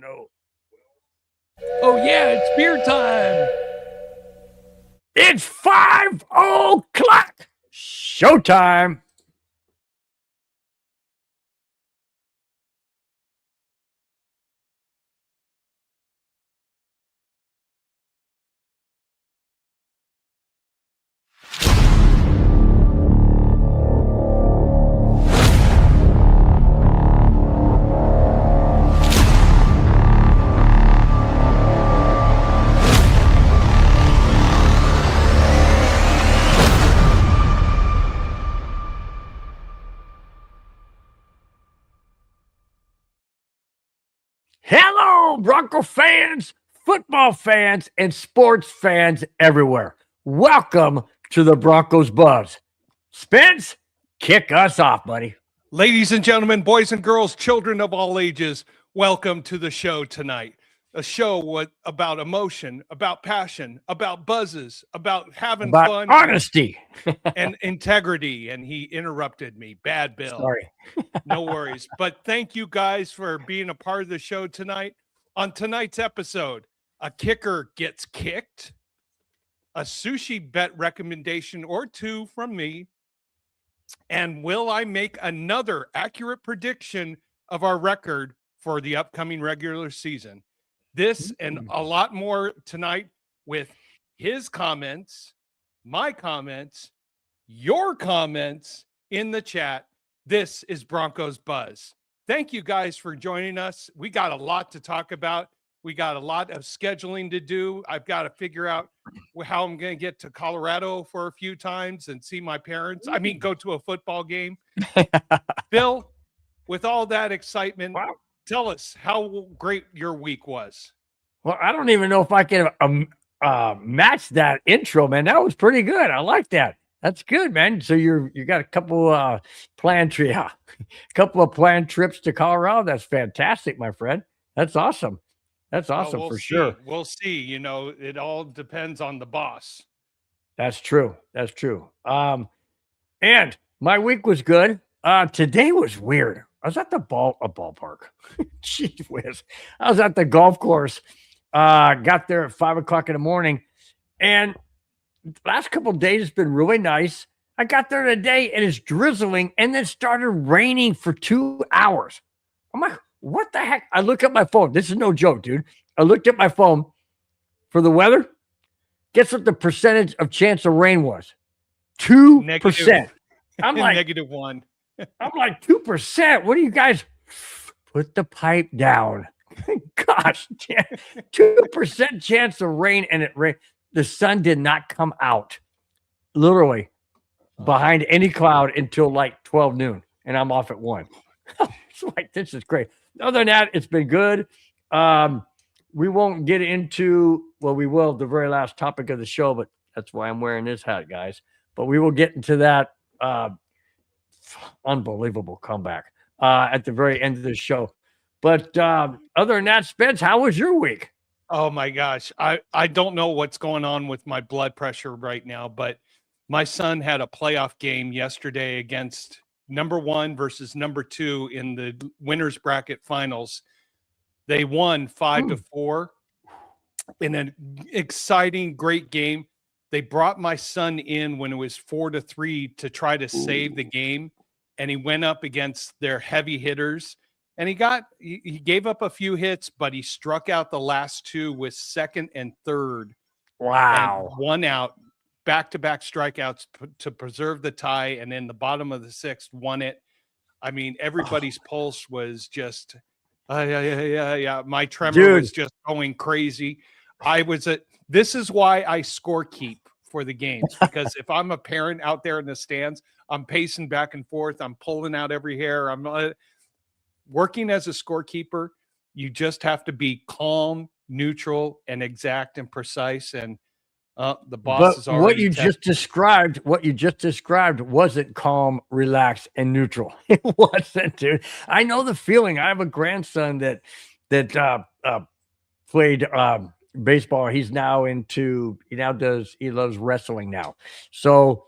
no. Oh, yeah, it's beer time. It's 5 o'clock. Showtime. Hello, Bronco fans, football fans, and sports fans everywhere. Welcome to the Broncos Buzz. Spence, kick us off, buddy. Ladies and gentlemen, boys and girls, children of all ages, welcome to the show tonight. A show about emotion, about passion, about buzzes, about having fun, honesty, and integrity. And he interrupted me. Bad Bill. Sorry. No worries. But thank you guys for being a part of the show tonight. On tonight's episode, a kicker gets kicked, a sushi bet recommendation or two from me, and will I make another accurate prediction of our record for the upcoming regular season? This and a lot more tonight with his comments, my comments, your comments in the chat. This is Broncos Buzz. Thank you guys for joining us. We got a lot to talk about. We got a lot of scheduling to do. I've got to figure out how I'm going to get to Colorado for a few times and see my parents. I mean, go to a football game. Bill, with all that excitement, wow. Tell us how great your week was. Well, I don't even know if I can match that intro, man. That was pretty good. I like that. That's good, man. So you got a couple planned trips to Colorado. That's fantastic, my friend. That's awesome. That's awesome. We'll see. Sure. We'll see. You know, it all depends on the boss. That's true. That's true. And my week was good. Today was weird. I was at the ballpark. Gee whiz. I was at the golf course. Got there at 5 o'clock in the morning. And the last couple of days it's been really nice. I got there today and it's drizzling and then started raining for 2 hours. I'm like, what the heck? I look at my phone. This is no joke, dude. I looked at my phone for the weather. Guess what the percentage of chance of rain was? 2%. I'm like -1. I'm like 2%. What do you guys put the pipe down? Gosh, 2% chance of rain, and it rained. The sun did not come out, literally, behind any cloud until like 12 noon, and I'm off at 1. It's like, this is great. Other than that, it's been good. We won't get into, well, we will, the very last topic of the show, but that's why I'm wearing this hat, guys. But we will get into that unbelievable comeback at the very end of the show. But other than that, Spence, how was your week? Oh my gosh. I don't know what's going on with my blood pressure right now, but my son had a playoff game yesterday against number 1 versus number 2 in the winners bracket finals. They won 5-4 in an exciting, great game. They brought my son in when it was 4-3 to try to save the game. And he went up against their heavy hitters. And he gave up a few hits, but he struck out the last 2 with second and third. Wow. And 1 out, back-to-back strikeouts to preserve the tie. And in the bottom of the 6th, won it. I mean, everybody's pulse was just, yeah. My tremor was just going crazy. This is why I score keep for the games, because if I'm a parent out there in the stands, I'm pacing back and forth. I'm pulling out every hair. I'm working as a scorekeeper. You just have to be calm, neutral, and exact and precise. And the boss is already. What you just described wasn't calm, relaxed, and neutral. It wasn't, dude. I know the feeling. I have a grandson that played baseball. He loves wrestling now. So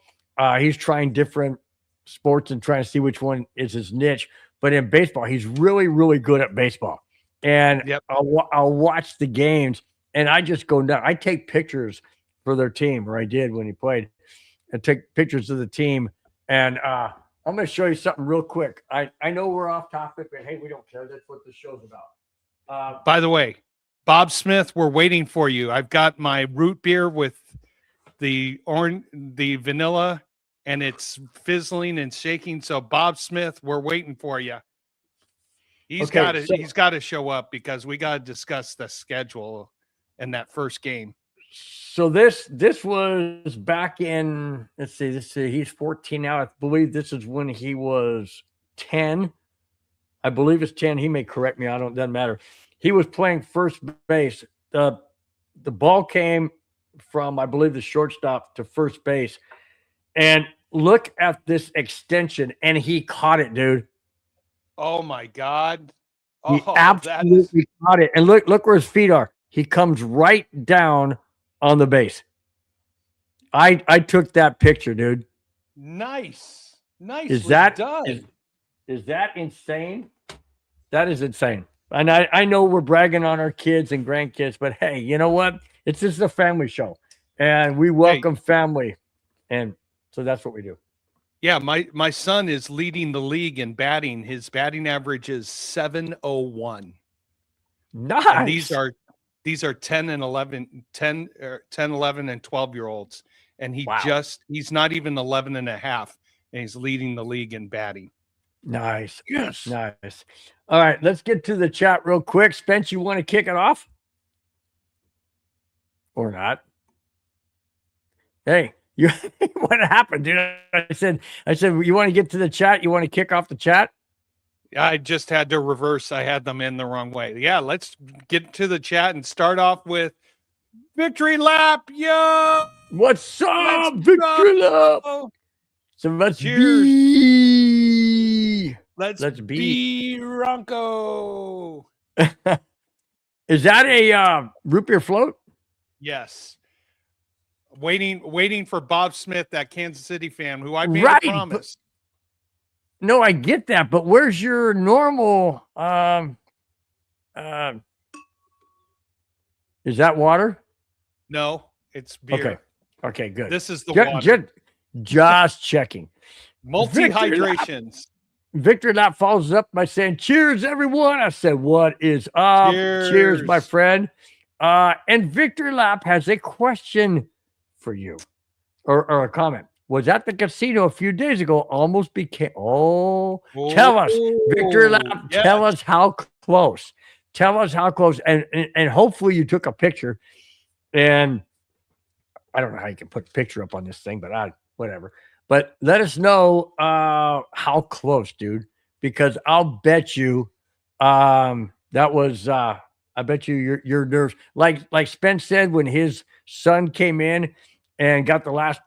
he's trying different sports and trying to see which one is his niche. But in baseball, he's really, really good at baseball. and Yep. I'll watch the games, and I just go down. I take pictures for their team, or I did when he played, and take pictures of the team. And I'm going to show you something real quick. I know we're off topic, but hey, we don't care. That's what the show's about. By the way, Bob Smith, we're waiting for you. I've got my root beer with the vanilla, and it's fizzling and shaking. So Bob Smith, we're waiting for you. He's got to show up because we got to discuss the schedule in that first game. So this was back in, let's see, he's 14 now. I believe this is when he was 10. I believe it's 10. He may correct me. Doesn't matter. He was playing first base. The ball came from, I believe, the shortstop to first base. And look at this extension, and he caught it, dude. Oh my God. He absolutely caught it. And look where his feet are. He comes right down on the base. I took that picture, dude. Nice. Is that insane? That is insane. And I know we're bragging on our kids and grandkids, but hey, you know what? It's just a family show, and we welcome family, and so that's what we do. Yeah, my son is leading the league in batting. His batting average is 701. Nice. And these are 10 and 11 and 12-year-olds, and he's not even 11 and a half, and he's leading the league in batting. Nice. Yes. Nice. All right, let's get to the chat real quick. Spence, you want to kick it off? Or not? Hey, what happened, dude? I said, you want to get to the chat? You want to kick off the chat? I just had to reverse. I had them in the wrong way. Yeah, let's get to the chat and start off with Victory Lap. Yo! What's up, Victory Lap? So let's be. Let's be Bronco. Is that a root beer float? Yes. Waiting for Bob Smith, that Kansas City fan who I made a promise. No, I get that, but where's your normal? Is that water? No, it's beer. Okay, good. This is the water. Just checking. Multi-hydrations. Victor Lap follows up by saying, "Cheers, everyone." I said, "What is up?" Cheers, my friend. And Victor Lap has a question for you, or a comment. Was at the casino a few days ago. Almost became. Tell us, Victor Lap. Yes. Tell us how close. Tell us how close. And hopefully you took a picture. And I don't know how you can put a picture up on this thing, but whatever. But let us know how close, dude, because I'll bet you that was. I bet you your nerves, like Spence said when his son came in and got the last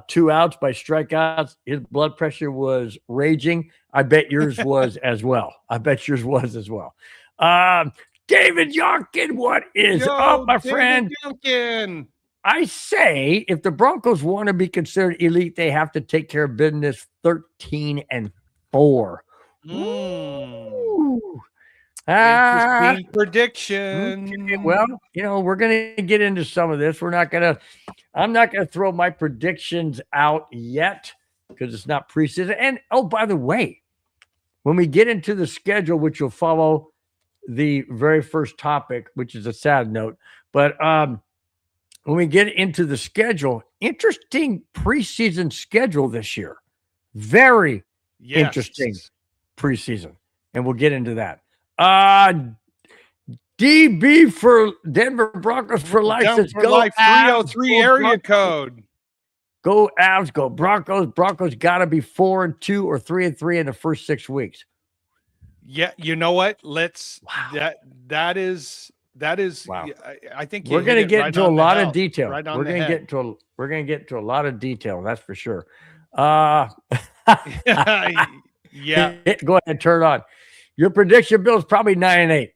2 outs by strikeouts, his blood pressure was raging. I bet yours was as well. David Yonkin, what is up, my friend? Yonkin. I say if the Broncos want to be considered elite, they have to take care of business 13-4. Interesting prediction. Well, we're going to get into some of this. I'm not going to throw my predictions out yet because it's not preseason. And, oh, by the way, when we get into the schedule, which will follow the very first topic, which is a sad note, but when we get into the schedule, interesting preseason schedule this year. Very interesting preseason. And we'll get into that. DB for Denver Broncos for life. Says, go life 303 area code. Go Avs, go Broncos. Broncos got to be 4-2 or 3-3 in the first 6 weeks. Yeah, you know what? That is. Wow. I think we're going to get into a lot of detail. We're going to get into a lot of detail. That's for sure. Yeah. Go ahead and turn it on. Your prediction, Bill, is probably 9-8.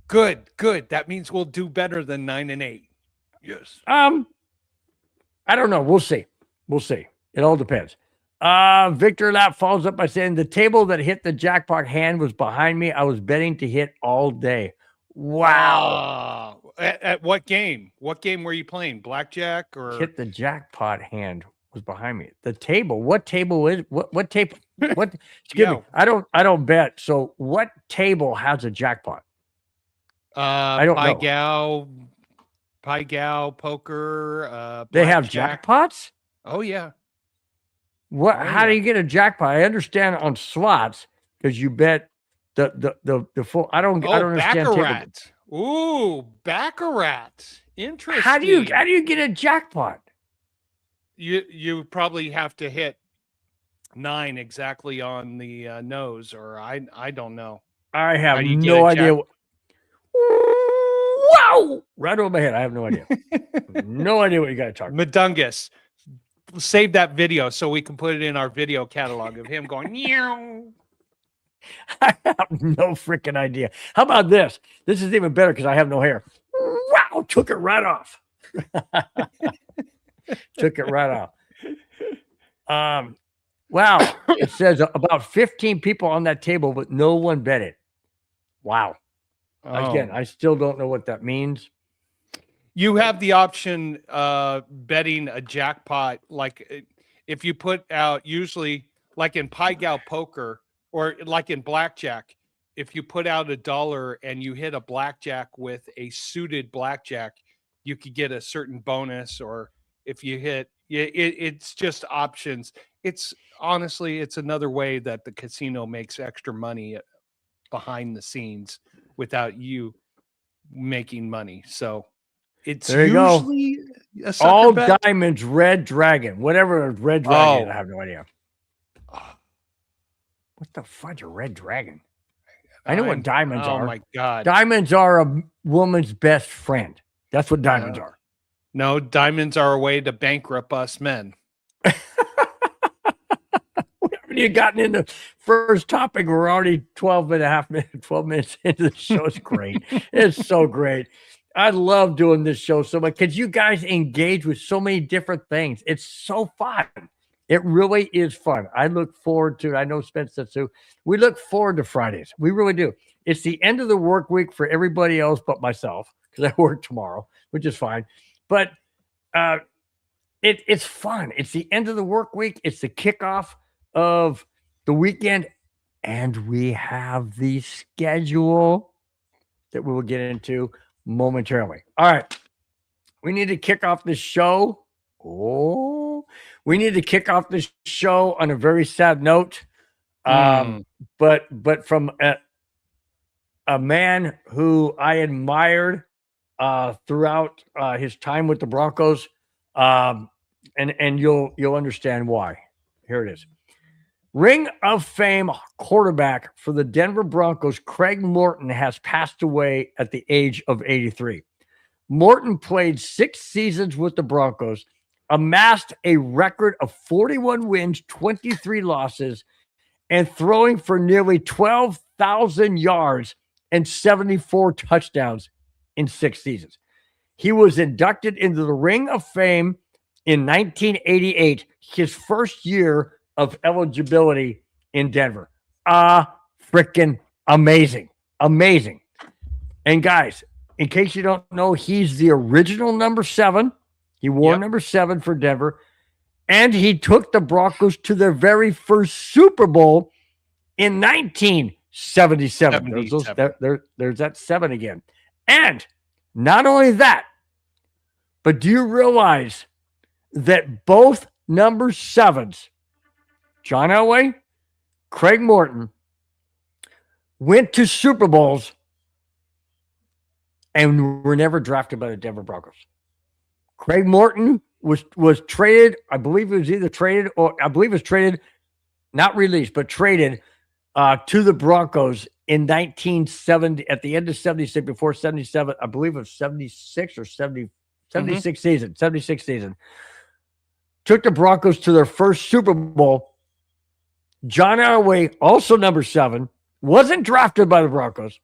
Good. That means we'll do better than 9-8. Yes. I don't know. We'll see. It all depends. Victor Lap follows up by saying the table that hit the jackpot hand was behind me. I was betting to hit all day. Wow. At what game? What game were you playing? Blackjack or hit the jackpot hand was behind me. The table. What table is what table? What excuse me. I don't bet. So what table has a jackpot? I don't know. Pai Gow, poker. They have jackpots? Oh yeah. What? How do you get a jackpot? I understand on slots because you bet the full. I don't understand. Baccarat. Ooh, baccarat. Interesting. How do you get a jackpot? You probably have to hit 9 exactly on the nose, or I don't know. I have no idea. Wow! Right over my head. I have no idea. No idea what you got to talk about. Madungus. Save that video so we can put it in our video catalog of him going, meow. I have no freaking idea. How about this? This is even better because I have no hair. Wow! Took it right off. Took it right off. Wow. It says about 15 people on that table, but no one bet it. Wow. Again, I still don't know what that means. You have the option betting a jackpot, like if you put out usually like in Pai Gow poker or like in blackjack, if you put out $1 and you hit a blackjack with a suited blackjack, you could get a certain bonus. Or if you hit, it's just options. It's honestly, it's another way that the casino makes extra money behind the scenes without you making money. So it's there you usually go. All bet. Diamonds, Red Dragon, whatever Red Dragon. I have no idea. What the fudge, a Red Dragon? I know what diamonds are. Oh my God. Diamonds are a woman's best friend. That's what diamonds are. No, diamonds are a way to bankrupt us men. We haven't even gotten into the first topic. We're already 12 minutes into the show. It's great. It's so great. I love doing this show so much because you guys engage with so many different things. It's so fun. It really is fun. I look forward to it. I know Spence does too. We look forward to Fridays. We really do. It's the end of the work week for everybody else but myself because I work tomorrow, which is fine. But it's fun. It's the end of the work week. It's the kickoff of the weekend. And we have the schedule that we will get into momentarily. All right. We need to kick off this show. We need to kick off this show on a very sad note. But from a man who I admired throughout his time with the Broncos. And you'll understand why. Here it is. Ring of Fame quarterback for the Denver Broncos, Craig Morton, has passed away at the age of 83. Morton played 6 seasons with the Broncos, amassed a record of 41 wins, 23 losses, and throwing for nearly 12,000 yards and 74 touchdowns in 6 seasons. He was inducted into the Ring of Fame in 1988, his first year of eligibility in Denver. Freaking amazing. Amazing. And guys, in case you don't know, he's the original number 7. He wore number 7 for Denver. And he took the Broncos to their very first Super Bowl in 1977. There's that 7 again. And not only that, but do you realize that both number 7s, John Elway, Craig Morton, went to Super Bowls and were never drafted by the Denver Broncos? Craig Morton was traded. I believe it was either traded or not released, but traded to the Broncos in 1970 at the end of 76, before 77. I believe it was 76 or 76 season. 76 season. Took the Broncos to their first Super Bowl. John Elway, also number 7, wasn't drafted by the Broncos,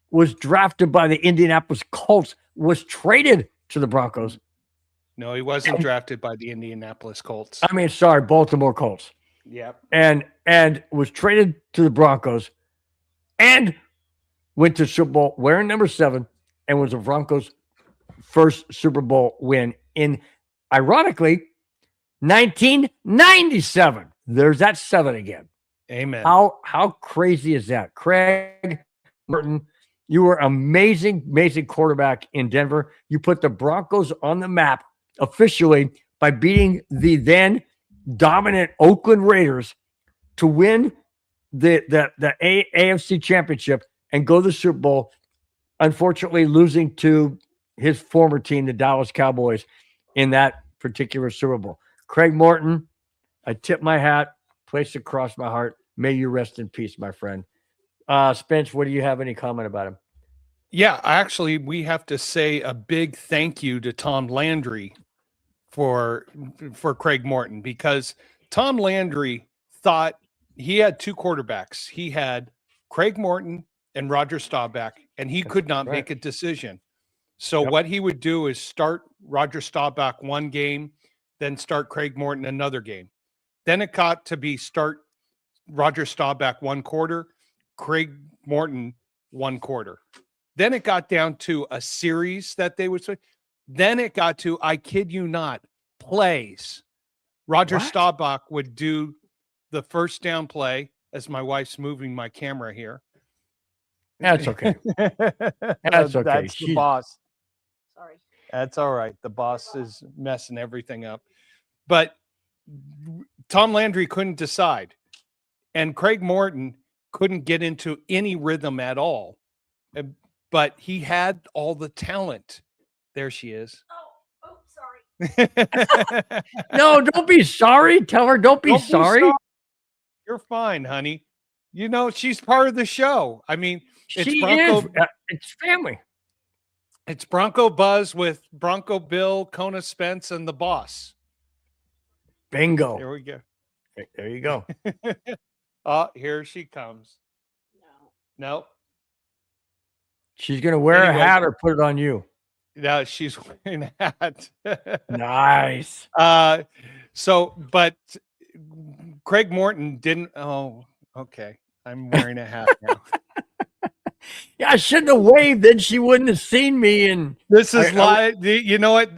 was drafted by the Indianapolis Colts, was traded to the Broncos. No, he wasn't drafted by the Indianapolis Colts. Baltimore Colts. Yep. and was traded to the Broncos and went to Super Bowl wearing number 7 and was the Broncos' first Super Bowl win in, ironically, 1997. There's that 7 again. Amen. How crazy is that? Craig Morton, you were amazing quarterback in Denver. You put the Broncos on the map officially by beating the then dominant Oakland Raiders to win the AFC Championship and go to the Super Bowl, unfortunately losing to his former team, the Dallas Cowboys, in that particular Super Bowl. Craig Morton, I tip my hat, place across my heart. May you rest in peace, my friend. Spence, what do you have any comment about him? Yeah, actually, we have to say a big thank you to Tom Landry for Craig Morton, because Tom Landry thought he had 2 quarterbacks. He had Craig Morton and Roger Staubach, and he could not make a decision. So what he would do is start Roger Staubach one game, then start Craig Morton another game. Then it got to be start Roger Staubach 1 quarter, Craig Morton 1 quarter. Then it got down to a series that they would say. Then it got to, I kid you not, plays. Roger Staubach would do the first down play, as my wife's moving my camera here. That's okay. That's okay. That's the boss. Sorry. That's all right. The boss is messing everything up. But Tom Landry couldn't decide. And Craig Morton couldn't get into any rhythm at all. But he had all the talent. There she is. Oh, sorry. No, don't be sorry. Tell her don't be sorry. You're fine, honey. You know, she's part of the show. I mean, it's family. It's Bronco Buzz with Bronco Bill, Kona Spence, and the boss. Bingo. There we go. There you go. Oh, here she comes. No. She's going to wear a hat or put it on you. No, she's wearing a hat. Nice. But Craig Morton didn't. Oh, okay. I'm wearing a hat now. Yeah, I shouldn't have waved. Then she wouldn't have seen me. And this is live. You know what?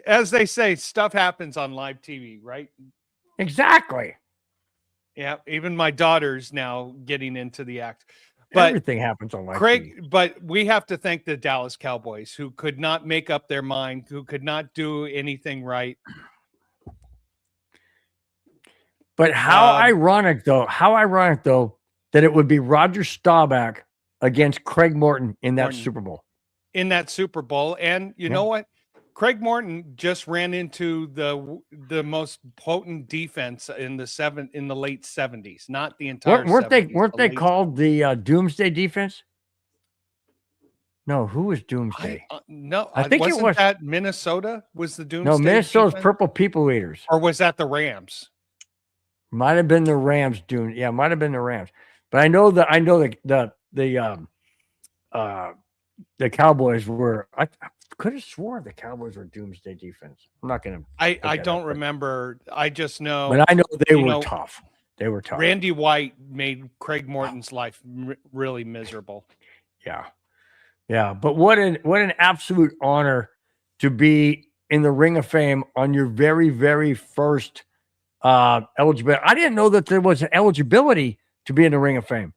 As they say, stuff happens on live TV, right? Exactly. Yeah. Even my daughter's now getting into the act. But everything happens on live Craig, TV. But we have to thank the Dallas Cowboys, who could not make up their mind, who could not do anything right. But how ironic, though, that it would be Roger Staubach against Craig Morton in that Super Bowl. In that Super Bowl. And you know what? Craig Morton just ran into the most potent defense in the late 70s, not the entire. Weren't they called the Doomsday defense? No, who was Doomsday? I think it was that Minnesota was the Doomsday. No, Minnesota's defense? Purple People Eaters. Or was that the Rams? Might have been the Rams. Yeah, might have been the Rams. But I know the Cowboys were. I could have swore the Cowboys were Doomsday defense. I'm not gonna. I don't remember. I just know. But I know they were tough. They were tough. Randy White made Craig Morton's life really miserable. Yeah. But what an absolute honor to be in the Ring of Fame on your very, very first eligibility. I didn't know that there was an eligibility to be in the Ring of Fame,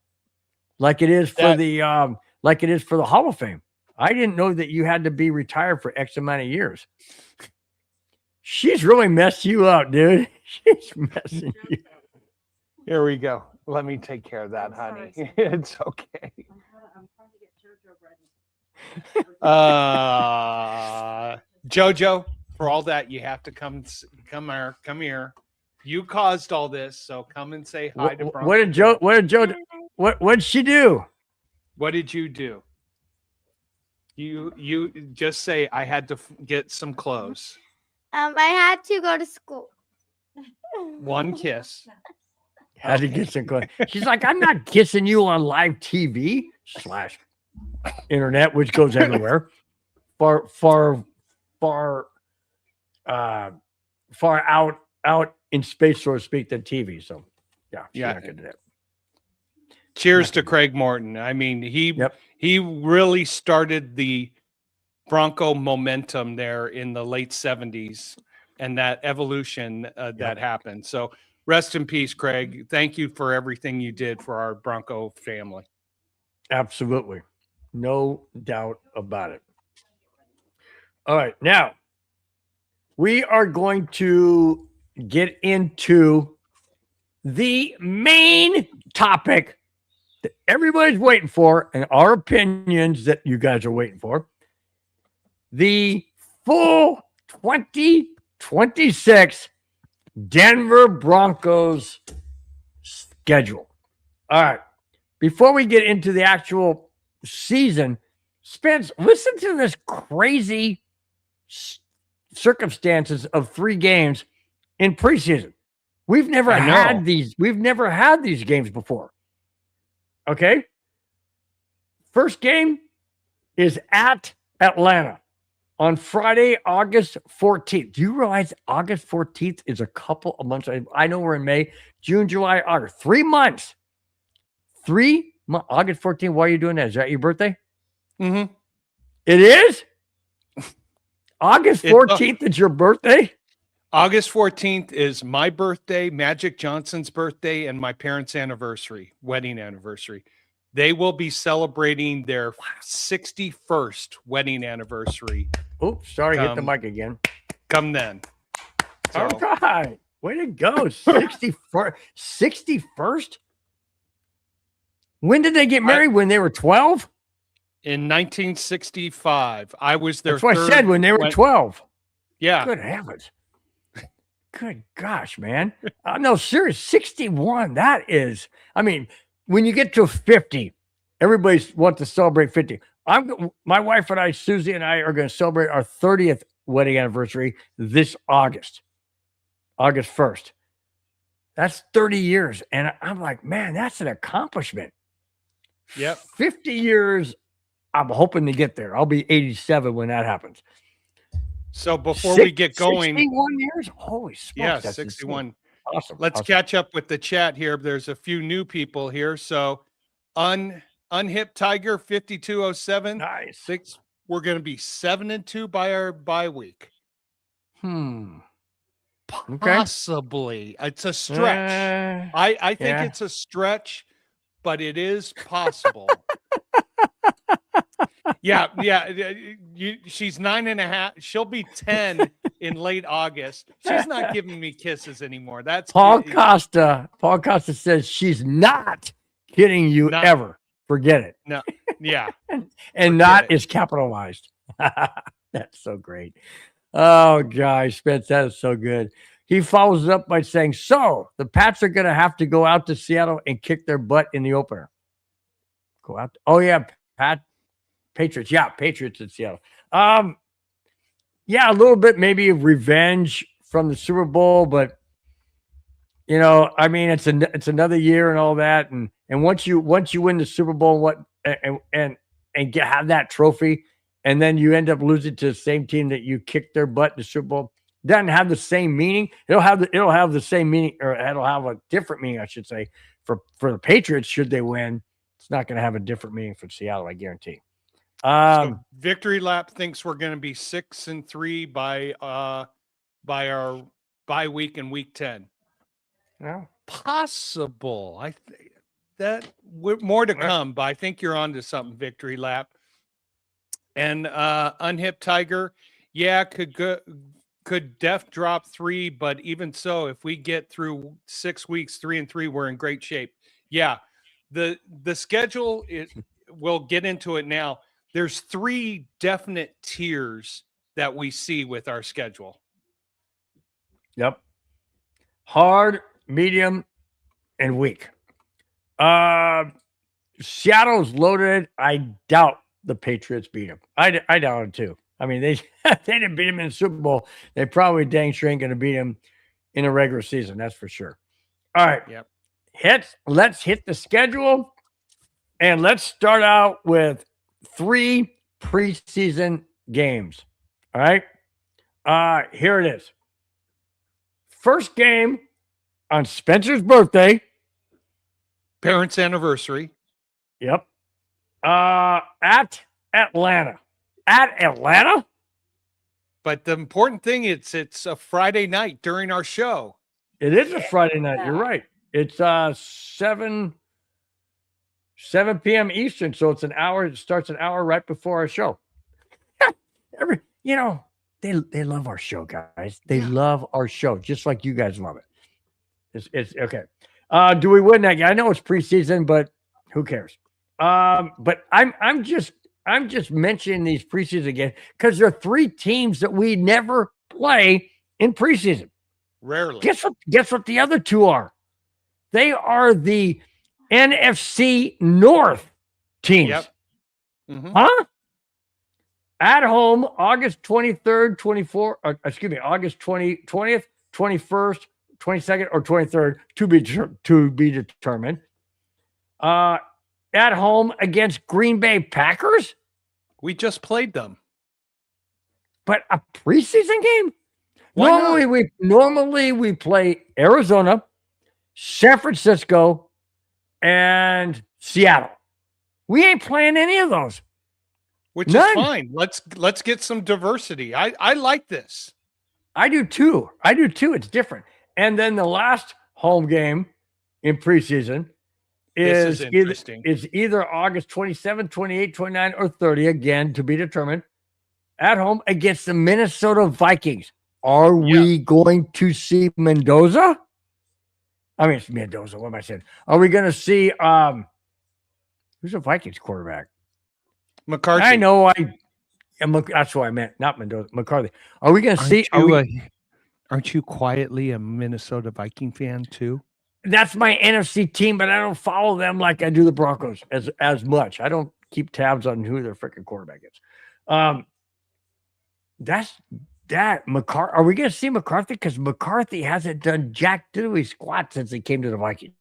like it is for the Hall of Fame. I didn't know that you had to be retired for X amount of years. She's really messed you up, dude. She's messing you. Here we go. Let me take care of that, honey. Sorry. It's okay. I'm trying to get JoJo ready. JoJo, for all that, you have to come here. You caused all this, so come and say hi to Bronco. What'd she do? What did you do? You just say, I had to get some clothes. I had to go to school. One kiss. Had to get some clothes. She's like, I'm not kissing you on live TV / internet, which goes everywhere. Far out in space, so to speak, than TV. So, yeah, she's Yeah. not going to do that. Cheers to Craig Morton. I mean, he really started the Bronco momentum there in the late 70s and that evolution that happened. So rest in peace, Craig. Thank you for everything you did for our Bronco family. Absolutely. No doubt about it. All right. Now, we are going to get into the main topic that everybody's waiting for and our opinions that you guys are waiting for. The full 2026 Denver Broncos schedule. All right. Before we get into the actual season, Spence, listen to this crazy circumstances of 3 games in preseason. We've never had these. We've never had these games before. Okay. First game is at Atlanta on Friday, August 14th. Do you realize August 14th is a couple of months? I know we're in May, June, July, August. 3 months. August 14th. Why are you doing that? Is that your birthday? Mm-hmm. It is? August 14th is your birthday? August 14th is my birthday, Magic Johnson's birthday, and my parents' anniversary, wedding anniversary. They will be celebrating their 61st wedding anniversary. Oops, sorry, hit the mic again. Come then. So, all right. Way to go. 61st. 61st? When did they get married? When they were 12? In 1965. I was their That's what I said, when they were 12. Yeah. Good heavens. Good gosh, man. No, serious. 61. That is, I mean, when you get to 50, everybody wants to celebrate 50. My wife and I, Susie and I, are going to celebrate our 30th wedding anniversary this August 1st. That's 30 years. And I'm like, man, that's an accomplishment. Yep. 50 years. I'm hoping to get there. I'll be 87 when that happens. So before we get going, 61 years? Holy smokes. Yeah, that's 61. Insane. Awesome. Let's catch up with the chat here. There's a few new people here. So Unhip Tiger 5207. Nice. We're going to be 7-2 by our bye week. Possibly. It's a stretch. I think it's a stretch, but it is possible. Yeah. She's 9.5. She'll be 10 in late August. She's not giving me kisses anymore. That's Paul Costa. Paul Costa says she's not kidding you ever. Forget it. No. Yeah. and not is capitalized. That's so great. Oh, gosh, Spence, that is so good. He follows up by saying, so the Pats are going to have to go out to Seattle and kick their butt in the opener. Go out. Oh, yeah, Patriots. Yeah, Patriots in Seattle. Yeah, a little bit maybe of revenge from the Super Bowl, but I mean, it's another year and all that, and once you win the Super Bowl, and have that trophy, and then you end up losing to the same team that you kicked their butt in the Super Bowl, doesn't have the same meaning. It'll have the same meaning, or it'll have a different meaning, I should say, for the Patriots should they win. It's not going to have a different meaning for Seattle, I guarantee. So Victory Lap thinks we're going to be 6-3 by our bye week in week 10. No, possible. I think that more to come, but I think you're onto something, Victory Lap. And Unhip Tiger, yeah, could def drop 3, but even so, if we get through 6 weeks, 3-3, we're in great shape. Yeah, the schedule we'll get into it now. There's 3 definite tiers that we see with our schedule. Yep. Hard, medium, and weak. Seattle's loaded. I doubt the Patriots beat them. I doubt it too. I mean, they didn't beat them in the Super Bowl. They probably dang sure ain't going to beat them in a regular season. That's for sure. All right. Yep. Let's hit the schedule, and let's start out with 3 preseason games. All right. Here it is. first game on Spencer's birthday. Parents' anniversary. Yep. At Atlanta. At Atlanta? But the important thing is it's a Friday night during our show. It is a Friday night. You're right. It's 7 p.m. Eastern, so it's an hour. It starts an hour right before our show. They love our show, guys. They love our show, just like you guys love it. It's okay. Do we win that game? I know it's preseason, but who cares? But I'm just mentioning these preseason games because there are 3 teams that we never play in preseason. Rarely. Guess what the other 2 are? They are the NFC North teams. Yep. Mm-hmm. Huh? At home, August 23rd, 24th, August 20th, 21st, 22nd, or 23rd, to be determined. At home against Green Bay Packers? We just played them. But a preseason game? Why Normally we play Arizona, San Francisco, and Seattle. We ain't playing any of those. Which is fine. Let's get some diversity. I like this. I do too. It's different. And then the last home game in preseason is either August 27, 28, 29, or 30, again, to be determined, at home against the Minnesota Vikings. Are we going to see Mendoza? I mean, it's Mendoza. What am I saying? Are we going to see who's the Vikings quarterback? McCarthy. I know. That's what I meant. Not Mendoza. McCarthy. Are we going to see? Aren't you quietly a Minnesota Viking fan too? That's my NFC team, but I don't follow them like I do the Broncos as much. I don't keep tabs on who their freaking quarterback is. That's that. McCarthy. Are we going to see McCarthy? Because McCarthy hasn't done jack diddly squat since he came to the Vikings.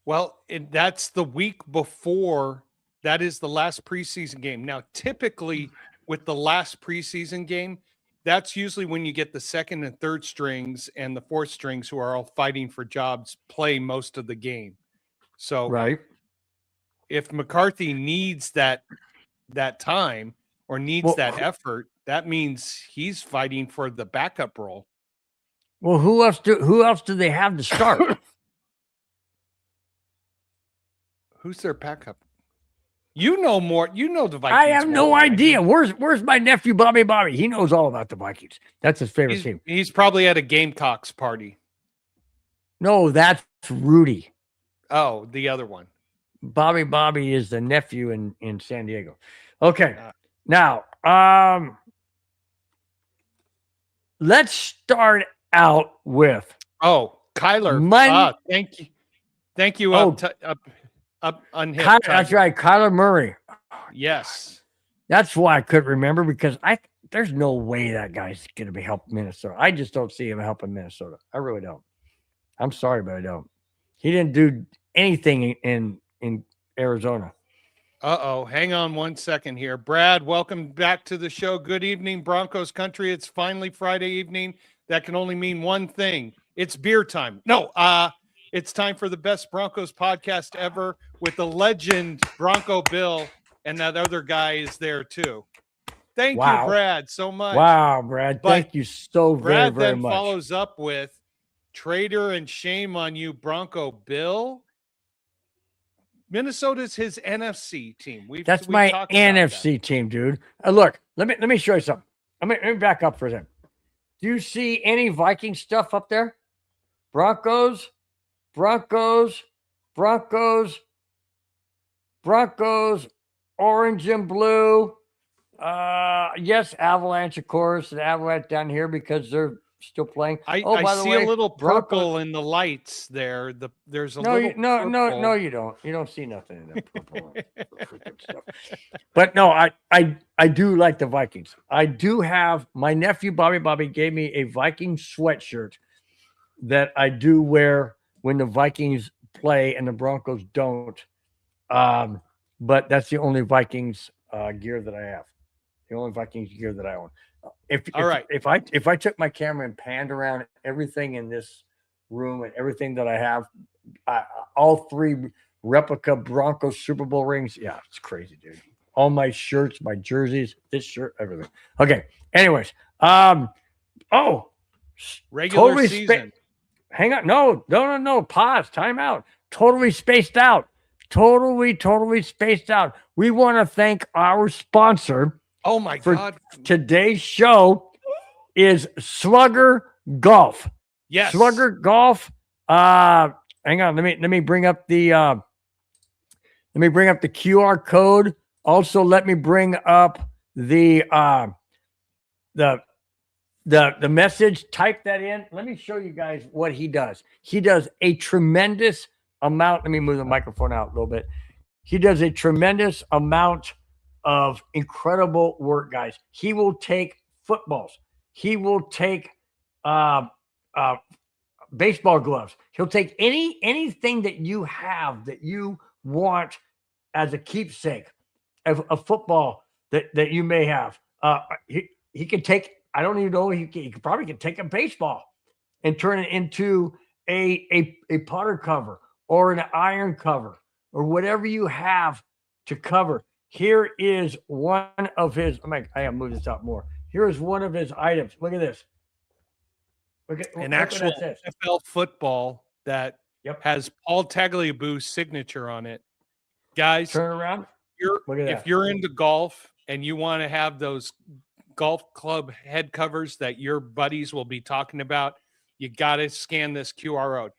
Well, that's the week before. That is the last preseason game. Now, typically with the last preseason game, that's usually when you get the second and third strings and the fourth strings who are all fighting for jobs play most of the game. So right. If McCarthy needs that time or needs that effort, that means he's fighting for the backup role. Well, who else do they have to start? Who's their backup? You know more. You know the Vikings. I have no idea. Where's my nephew Bobby? He knows all about the Vikings. That's his favorite team. He's probably at a Gamecocks party. No, that's Rudy. Oh, the other one. Bobby is the nephew in San Diego. Okay. Now, let's start out with Kyler. Thank you. Up unhip. That's right, Kyler Murray. Yes. That's why I couldn't remember because there's no way that guy's going to be helping Minnesota. I just don't see him helping Minnesota. I really don't. I'm sorry, but I don't. He didn't do anything in Arizona. Hang on one second here. Brad, welcome back to the show. Good evening, Broncos country. It's finally Friday evening. That can only mean one thing. It's beer time. No, it's time for the best Broncos podcast ever with the legend Bronco Bill, and that other guy is there too. Thank you, Brad, so much. Wow, Brad. Thank you so very, very much. Brad then follows up with traitor and shame on you, Bronco Bill. Minnesota's his NFC team. That's my NFC team, dude. Look, let me show you something. Let me back up for a second. Do you see any Viking stuff up there? Broncos, orange and blue. Yes, Avalanche, of course, and Avalanche down here because they're still playing. I see a little purple in the lights there. There's a little purple. No, you don't. You don't see nothing in that purple stuff. But no, I do like the Vikings. I do have my nephew Bobby gave me a Viking sweatshirt that I do wear when the Vikings play and the Broncos don't. But that's the only Vikings gear that I have. The only Vikings gear that I own. If All right. if I took my camera and panned around everything in this room and everything that I have, all 3 replica Broncos Super Bowl rings. Yeah, it's crazy, dude. All my shirts, my jerseys, this shirt, everything. Okay. Anyways, oh, Regular totally season. hang on. No. Pause. Time out. Totally spaced out. Totally spaced out. We want to thank our sponsor. Oh my For God. today's show is Slugger Golf. Yes. Slugger Golf. Hang on. Let me bring up the QR code. Also, let me bring up the message. Type that in. Let me show you guys what he does. He does a tremendous amount. Let me move the microphone out a little bit. He does a tremendous amount of incredible work, guys. He will take footballs. He will take baseball gloves. He'll take anything that you have that you want as a keepsake of a football that you may have. He can take, I don't even know, he probably can take a baseball and turn it into a putter cover or an iron cover or whatever you have to cover. Here is one of his, I gotta move this out more. Here is one of his items. Look at this. Look An actual NFL football that has Paul Tagliabue's signature on it. Guys, turn around. If you're into golf and you want to have those golf club head covers that your buddies will be talking about, you got to scan this QR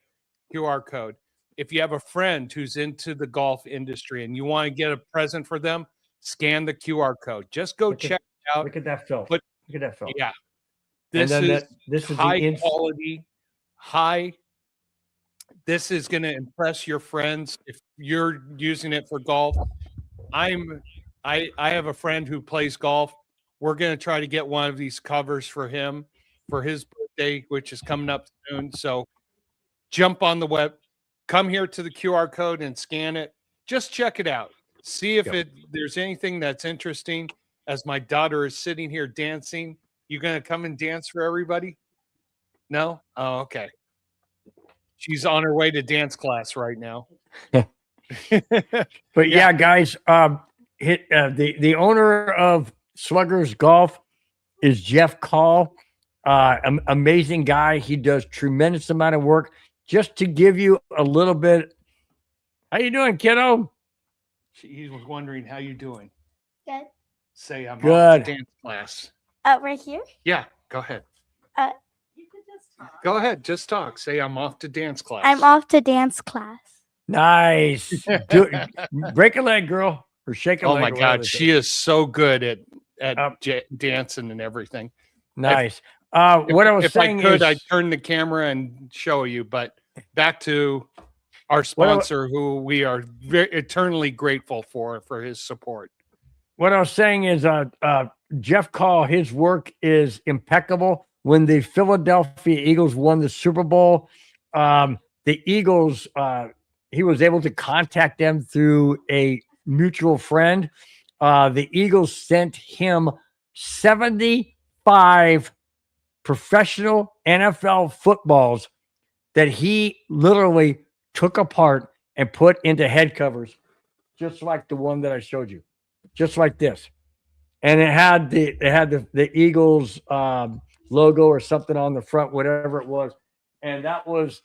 code. If you have a friend who's into the golf industry and you want to get a present for them, scan the QR code. Just go check it out. Look at that film. Look at that film. Yeah. This is high quality, this is going to impress your friends if you're using it for golf. I have a friend who plays golf. We're going to try to get one of these covers for him for his birthday, which is coming up soon. So jump on the web, come here to the QR code and scan it. Just check it out. See if there's anything that's interesting. As my daughter is sitting here dancing, you going to come and dance for everybody? No? Oh, okay. She's on her way to dance class right now. But yeah, guys, the owner of Sluggers Golf is Jeff Call. Amazing guy. He does tremendous amount of work. Just to give you a little bit. How you doing, kiddo? He was wondering how you doing. Good. Say I'm good. Off to dance class. Right here? Yeah, go ahead. You could just talk. Go ahead, just talk. Say I'm off to dance class. I'm off to dance class. Nice. Break a leg, girl, or shake a leg. Oh my God, she is so good at dancing and everything. Nice. What I was saying if I could, is, I'd turn the camera and show you. But back to our sponsor, who we are eternally grateful for his support. What I was saying is, Jeff Call, his work is impeccable. When the Philadelphia Eagles won the Super Bowl, the Eagles, he was able to contact them through a mutual friend. The Eagles sent him 75 professional NFL footballs that he literally took apart and put into head covers, just like the one that I showed you, just like this. And it had the Eagles logo or something on the front, whatever it was. And that was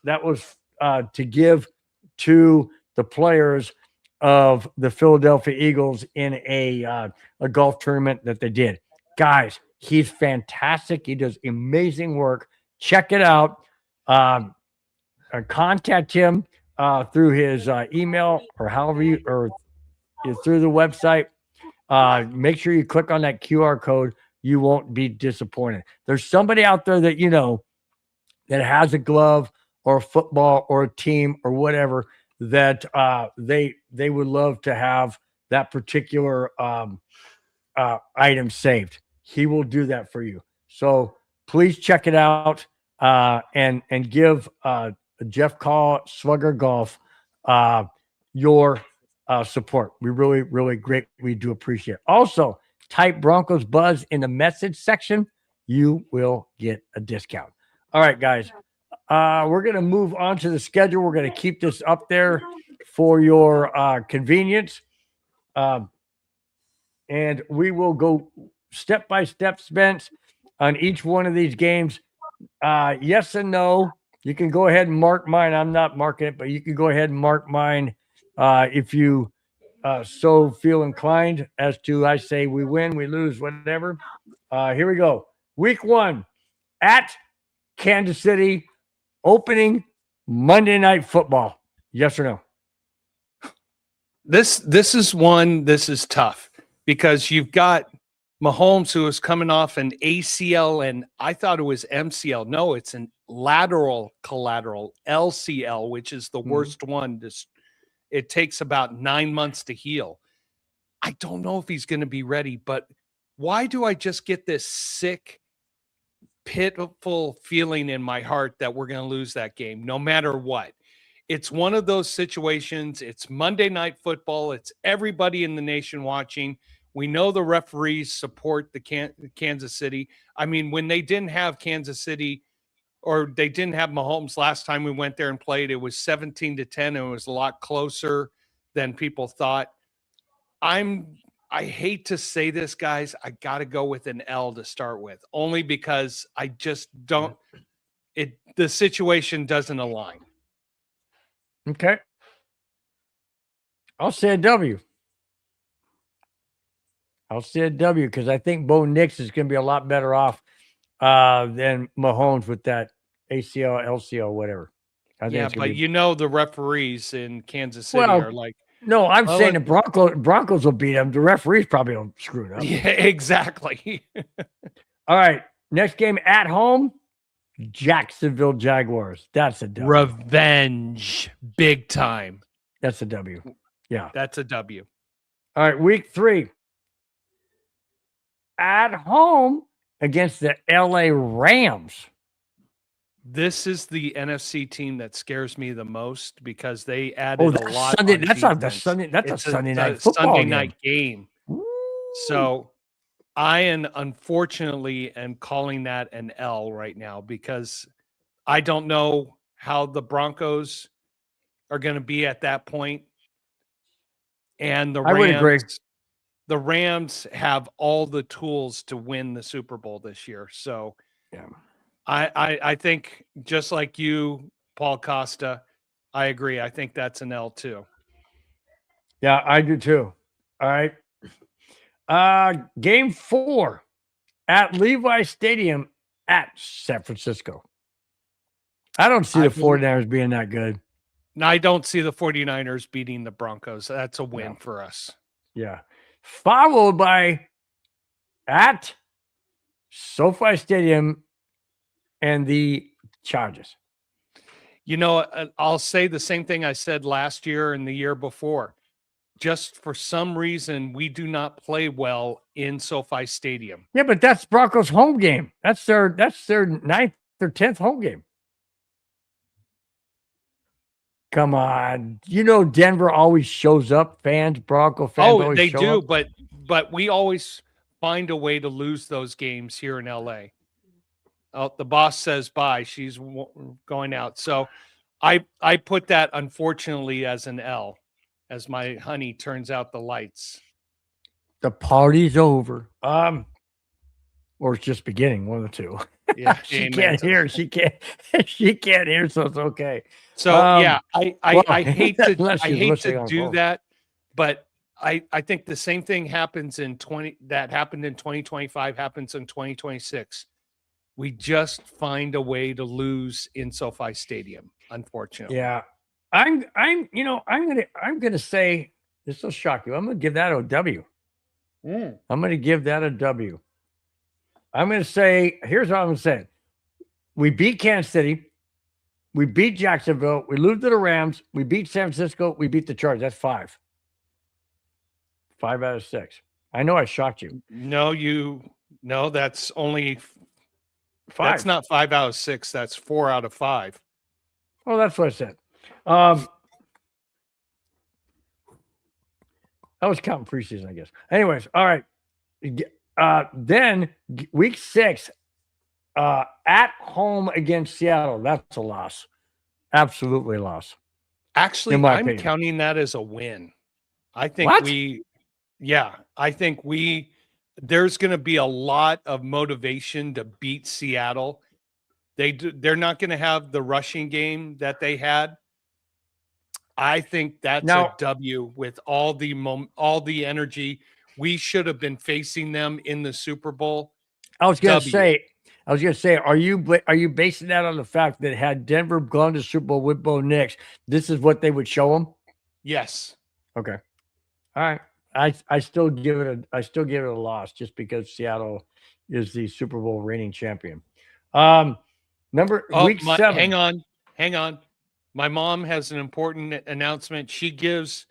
to give to the players of the Philadelphia Eagles in a golf tournament that they did. Guys, he's fantastic. He does amazing work. Check it out. Contact him through his email or however you, or through the website. Make sure you click on that QR code. You won't be disappointed. There's somebody out there that you know that has a glove or a football or a team or whatever that they would love to have that particular item saved. He will do that for you. So please check it out and give Jeff Call, Slugger Golf, your support. We really, really great. We do appreciate it. Also, type Broncos Buzz in the message section, you will get a discount. All right, guys. We're going to move on to the schedule. We're going to keep this up there for your convenience. And we will go step by step, Spence, on each one of these games. Yes and no. You can go ahead and mark mine. I'm not marking it, but you can go ahead and mark mine if you so feel inclined as to, I say we win, we lose, whatever. Here we go. Week 1 at Kansas City, opening Monday Night Football. Yes or no? This is tough because you've got Mahomes, who is coming off an ACL, and I thought it was MCL. No, it's an lateral collateral, LCL, which is the worst one. It takes about 9 months to heal. I don't know if he's going to be ready, but why do I just get this sick, pitiful feeling in my heart that we're going to lose that game no matter what? It's one of those situations. It's Monday Night Football. It's everybody in the nation watching. We know the referees support the Kansas City. I mean, when they didn't have Kansas City, or they didn't have Mahomes last time we went there and played, it was 17-10, and it was a lot closer than people thought. I hate to say this, guys. I got to go with an L to start with, only because I just don't. The situation doesn't align. Okay. I'll say a W. I'll say a W because I think Bo Nix is going to be a lot better off than Mahomes with that ACL, LCL, whatever. Yeah, but the referees in Kansas City are like. No, I'm saying the Broncos will beat them. The referees probably will screw it up. Yeah, exactly. All right. Next game at home, Jacksonville Jaguars. That's a W. Revenge. Big time. That's a W. Yeah. That's a W. All right. Week 3. At home against the LA Rams. This is the NFC team that scares me the most because they added a lot. That's a Sunday night football Sunday night game. So I unfortunately am calling that an L right now because I don't know how the Broncos are going to be at that point. And the Rams, I would agree. The Rams have all the tools to win the Super Bowl this year. So yeah. I think just like you, Paul Costa, I agree. I think that's an L too. Yeah, I do too. All right. Game 4 at Levi Stadium at San Francisco. I don't see the 49ers being that good. No, I don't see the 49ers beating the Broncos. That's a win for us. Yeah. Followed by at SoFi Stadium and the Chargers. I'll say the same thing I said last year and the year before. Just for some reason, we do not play well in SoFi Stadium. Yeah, but that's Broncos' home game. That's their 9th or 10th home game. Come on. Denver always shows up. Bronco fans always they show do, up. but we always find a way to lose those games here in LA. Oh, the boss says bye. She's going out. So I put that, unfortunately, as an L, as my honey turns out the lights. The party's over. Or it's just beginning, one of the two. Yeah, she can't hear. She can't hear, so it's okay. So I hate to do that, but I think the same thing happens that happened in 2025 happens in 2026. We just find a way to lose in SoFi Stadium, unfortunately. Yeah. I'm gonna say, this will shock you. I'm gonna give that a W. I'm gonna give that a W. I'm gonna say, here's what I'm gonna say. We beat Kansas City, we beat Jacksonville, we lose to the Rams, we beat San Francisco, we beat the Chargers. That's 5. 5 out of 6. I know I shocked you. No, that's only 5. That's not 5 out of 6. That's 4 out of 5. Well, that's what I said. I was counting preseason, I guess. Anyways, all right. Then week 6, at home against Seattle. That's a loss. Absolutely a loss. Actually, In my I'm opinion. counting that as a win. I think What? there's going to be a lot of motivation to beat Seattle. They're not going to have the rushing game that they had. I think that's Now- a W with all the energy. We should have been facing them in the Super Bowl. I was going to W. say, are you basing that on the fact that had Denver gone to Super Bowl with Bo Nix, this is what they would show them? Yes. Okay. All right. I still give it a loss just because Seattle is the Super Bowl reigning champion. Week 7. Hang on. My mom has an important announcement. She gives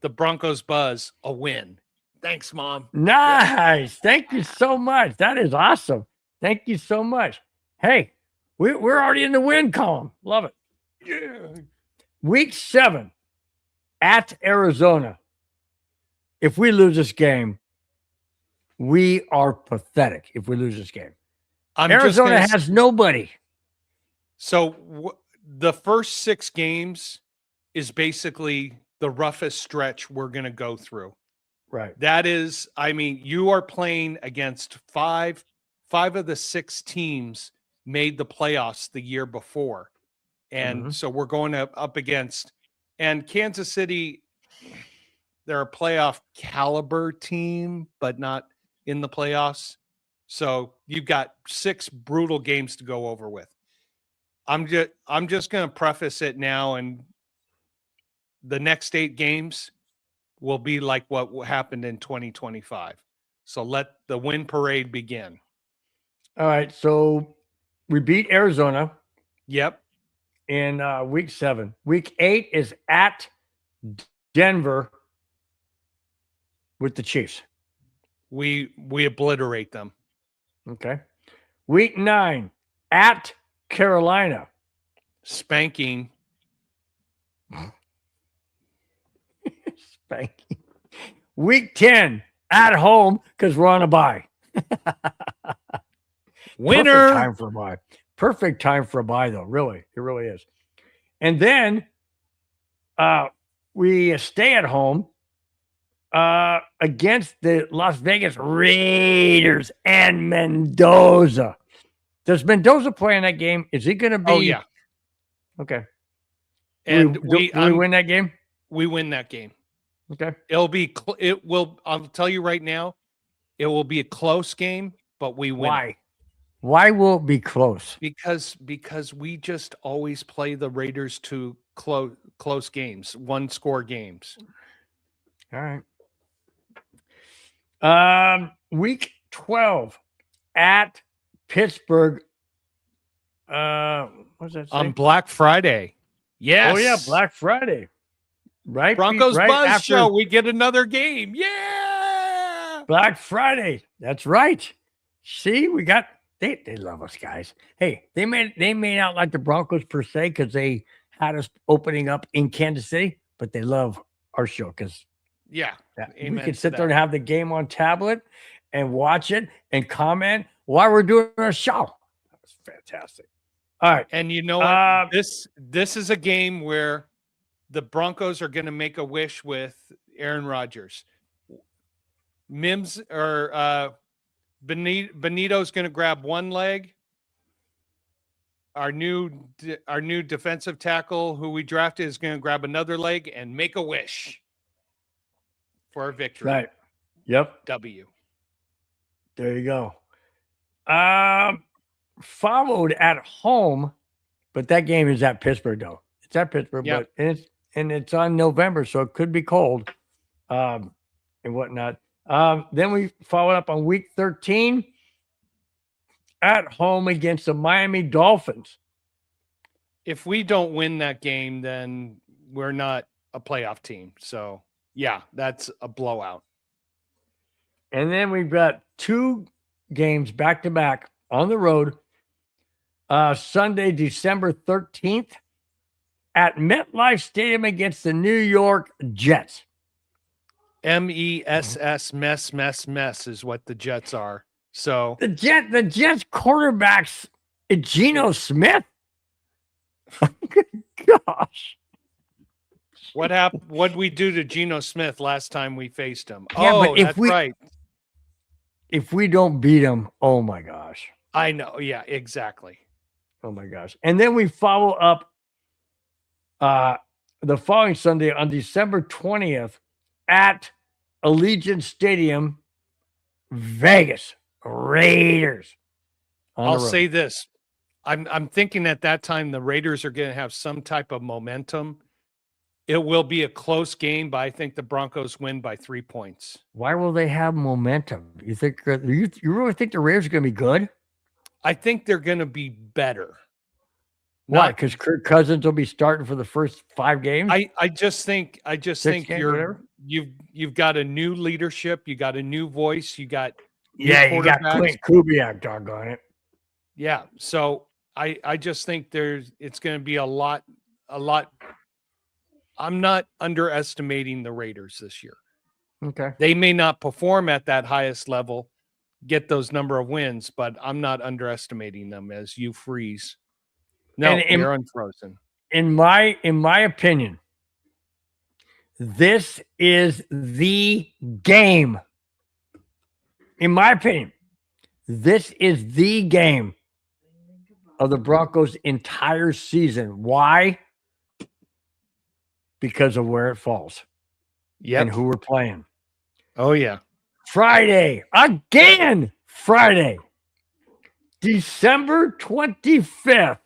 the Broncos buzz a win. Thanks, Mom. Nice. Thank you so much. That is awesome. Thank you so much. Hey, we're already in the win column. Love it. Yeah. Week 7 at Arizona. If we lose this game, we are pathetic. If we lose this game, Arizona has nobody. So the first 6 games is basically the roughest stretch we're going to go through. Right. That is, I mean, you are playing against five of the 6 teams made the playoffs the year before. And so we're going up against, and Kansas City, they're a playoff caliber team, but not in the playoffs. So you've got 6 brutal games to go over with. I'm just going to preface it now, and the next 8 games will be like what happened in 2025. So let the win parade begin. All right. So we beat Arizona. Yep. In week 7. Week 8 is at Denver with the Chiefs. We obliterate them. Okay. Week 9 at Carolina. Spanking. Spanking. Week 10 at home because we're on a bye. Winner. Perfect time for a bye. Perfect time for a bye, though. Really, it really is. And then we stay at home against the Las Vegas Raiders and Mendoza. Does Mendoza play in that game? Is he going to be? Oh yeah. Okay. And do we win that game? We win that game. Okay. I'll tell you right now, it will be a close game, but we win. Why? Why will it be close? Because we just always play the Raiders to close games, 1-score games. All right. Week 12 at Pittsburgh. What's that say? On Black Friday. Yes. Oh yeah, Black Friday. Right. Broncos right Buzz after Show. We get another game. Yeah. Black Friday. That's right. See, we got they love us, guys. Hey, they may not like the Broncos per se because they had us opening up in Kansas City, but they love our show because we can sit there and have the game on tablet and watch it and comment while we're doing our show. That was fantastic. All right. And you know what? This is a game where the Broncos are going to make a wish with Aaron Rodgers. Mims or Benito's going to grab one leg. Our new defensive tackle who we drafted is going to grab another leg and make a wish for a victory. Right. Yep. W. There you go. Followed at home, but that game is at Pittsburgh though. It's at Pittsburgh, Yep. but it's on November, so it could be cold, and whatnot. Then we followed up on week 13 at home against the Miami Dolphins. If we don't win that game, then we're not a playoff team. So yeah, that's a blowout. And then we've got 2 games back to back on the road. Sunday, December 13th at MetLife Stadium against the New York Jets. MESS, mess is what the Jets are. So The Jets quarterbacks Geno Smith. Gosh. what happened? What did we do to Geno Smith last time we faced him? Yeah, oh, but if that's we- right. If we don't beat him, oh my gosh. I know. Yeah, exactly. Oh my gosh. And then we follow up the following Sunday on December 20th at Allegiant Stadium, Vegas Raiders. On I'll the road. say this. I'm thinking at that time the Raiders are going to have some type of momentum. It will be a close game, but I think the Broncos win by 3 points. Why will they have momentum? You think you really think the Raiders are going to be good? I think they're going to be better. Why? Not- Because Kirk Cousins will be starting for the first 5 games. I just think Six think games, whatever? you've got a new leadership, you got a new voice, you got new Yeah, you got quarterbacks. Clint Kubiak, doggone it. Yeah, so I just think it's going to be a lot. I'm not underestimating the Raiders this year. Okay. They may not perform at that highest level, get those number of wins, but I'm not underestimating them as you freeze. No, And you're unfrozen. In my opinion, this is the game. In my opinion, this is the game of the Broncos' entire season. Why? Because of where it falls Yep. and who we're playing. Oh yeah. Friday, again, Friday, December 25th,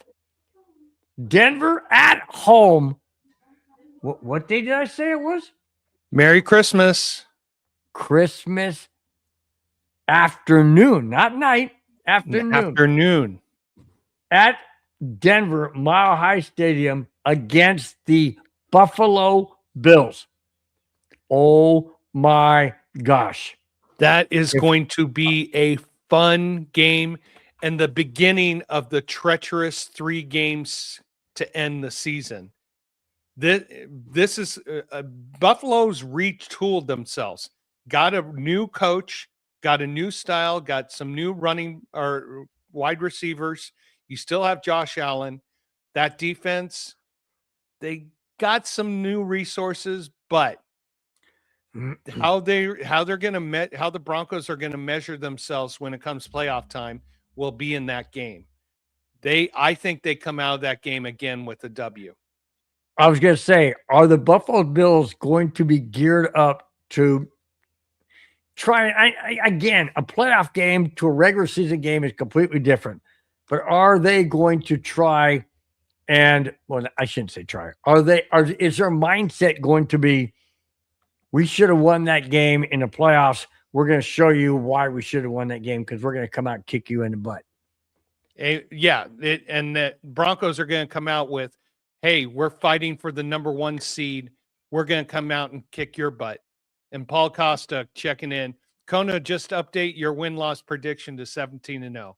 Denver at home. What day did I say it was? Merry Christmas. Christmas afternoon, not night, Afternoon. at Denver Mile High Stadium against the Buffalo Bills. Oh my gosh. That is going to be a fun game and the beginning of the treacherous 3 games to end the season. This is Buffalo's retooled themselves. Got a new coach, got a new style, got some new running or wide receivers. You still have Josh Allen. That defense, they got some new resources, but how the Broncos are going to measure themselves when it comes playoff time will be in that game. I think they come out of that game again with a W. I was going to say, are the Buffalo Bills going to be geared up to try? Again, a playoff game to a regular season game is completely different. But are they going to try? And well, I shouldn't say try. Is their mindset going to be, we should have won that game in the playoffs? We're going to show you why we should have won that game because we're going to come out and kick you in the butt. And the Broncos are going to come out with, hey, we're fighting for the number 1 seed. We're going to come out and kick your butt. And Paul Costa checking in. Kona, just update your win-loss prediction to 17-0.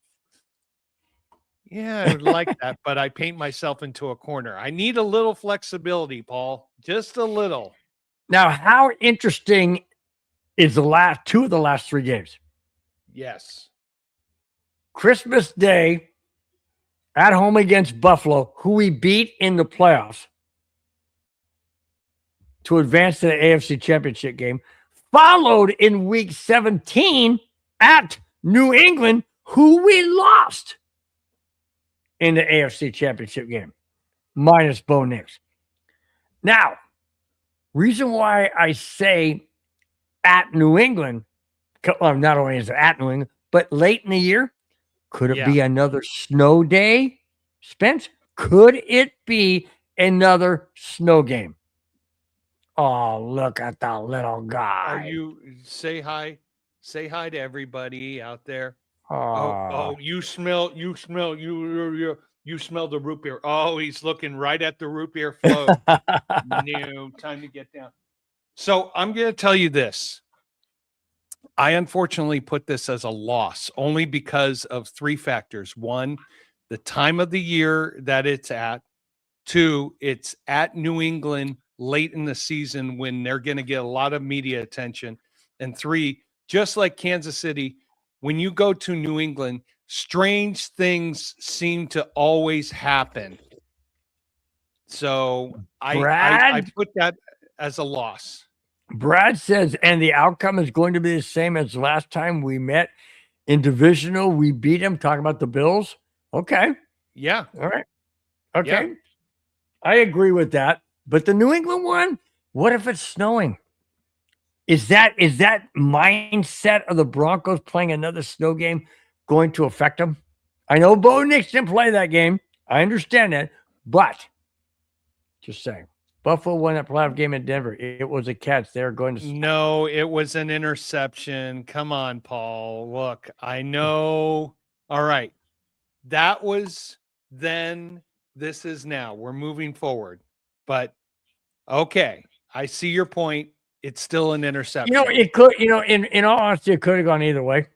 Yeah, I would like that, but I paint myself into a corner. I need a little flexibility, Paul. Just a little. Now, how interesting is the 2 of the last 3 games? Yes. Christmas Day at home against Buffalo, who we beat in the playoffs to advance to the AFC Championship game, followed in week 17 at New England, who we lost in the AFC Championship game, minus Bo Nix. Now, reason why I say at New England, well, not only is it at New England, but late in the year, could it be another snow day, Spence? Could it be another snow game? Oh, look at the little guy. Are you say hi to everybody out there? Oh, You smell the root beer. Oh, he's looking right at the root beer float. No, time to get down. So I'm going to tell you this. I unfortunately put this as a loss only because of 3 factors. 1, the time of the year that it's at. 2, it's at New England late in the season when they're going to get a lot of media attention. And 3, just like Kansas City, when you go to New England, strange things seem to always happen. So I put that as a loss. Brad says, and the outcome is going to be the same as last time we met in divisional. We beat them. Talking about the Bills. Okay. Yeah. All right. Okay. Yeah. I agree with that. But the New England one, what if it's snowing? Is that mindset of the Broncos playing another snow game going to affect them? I know Bo Nix didn't play that game. I understand that. But just saying. Buffalo won that playoff game in Denver. It was a catch. They're going to. No, it was an interception. Come on, Paul. Look, I know. All right. That was then. This is now. We're moving forward. But okay. I see your point. It's still an interception. It could, in all honesty, it could have gone either way.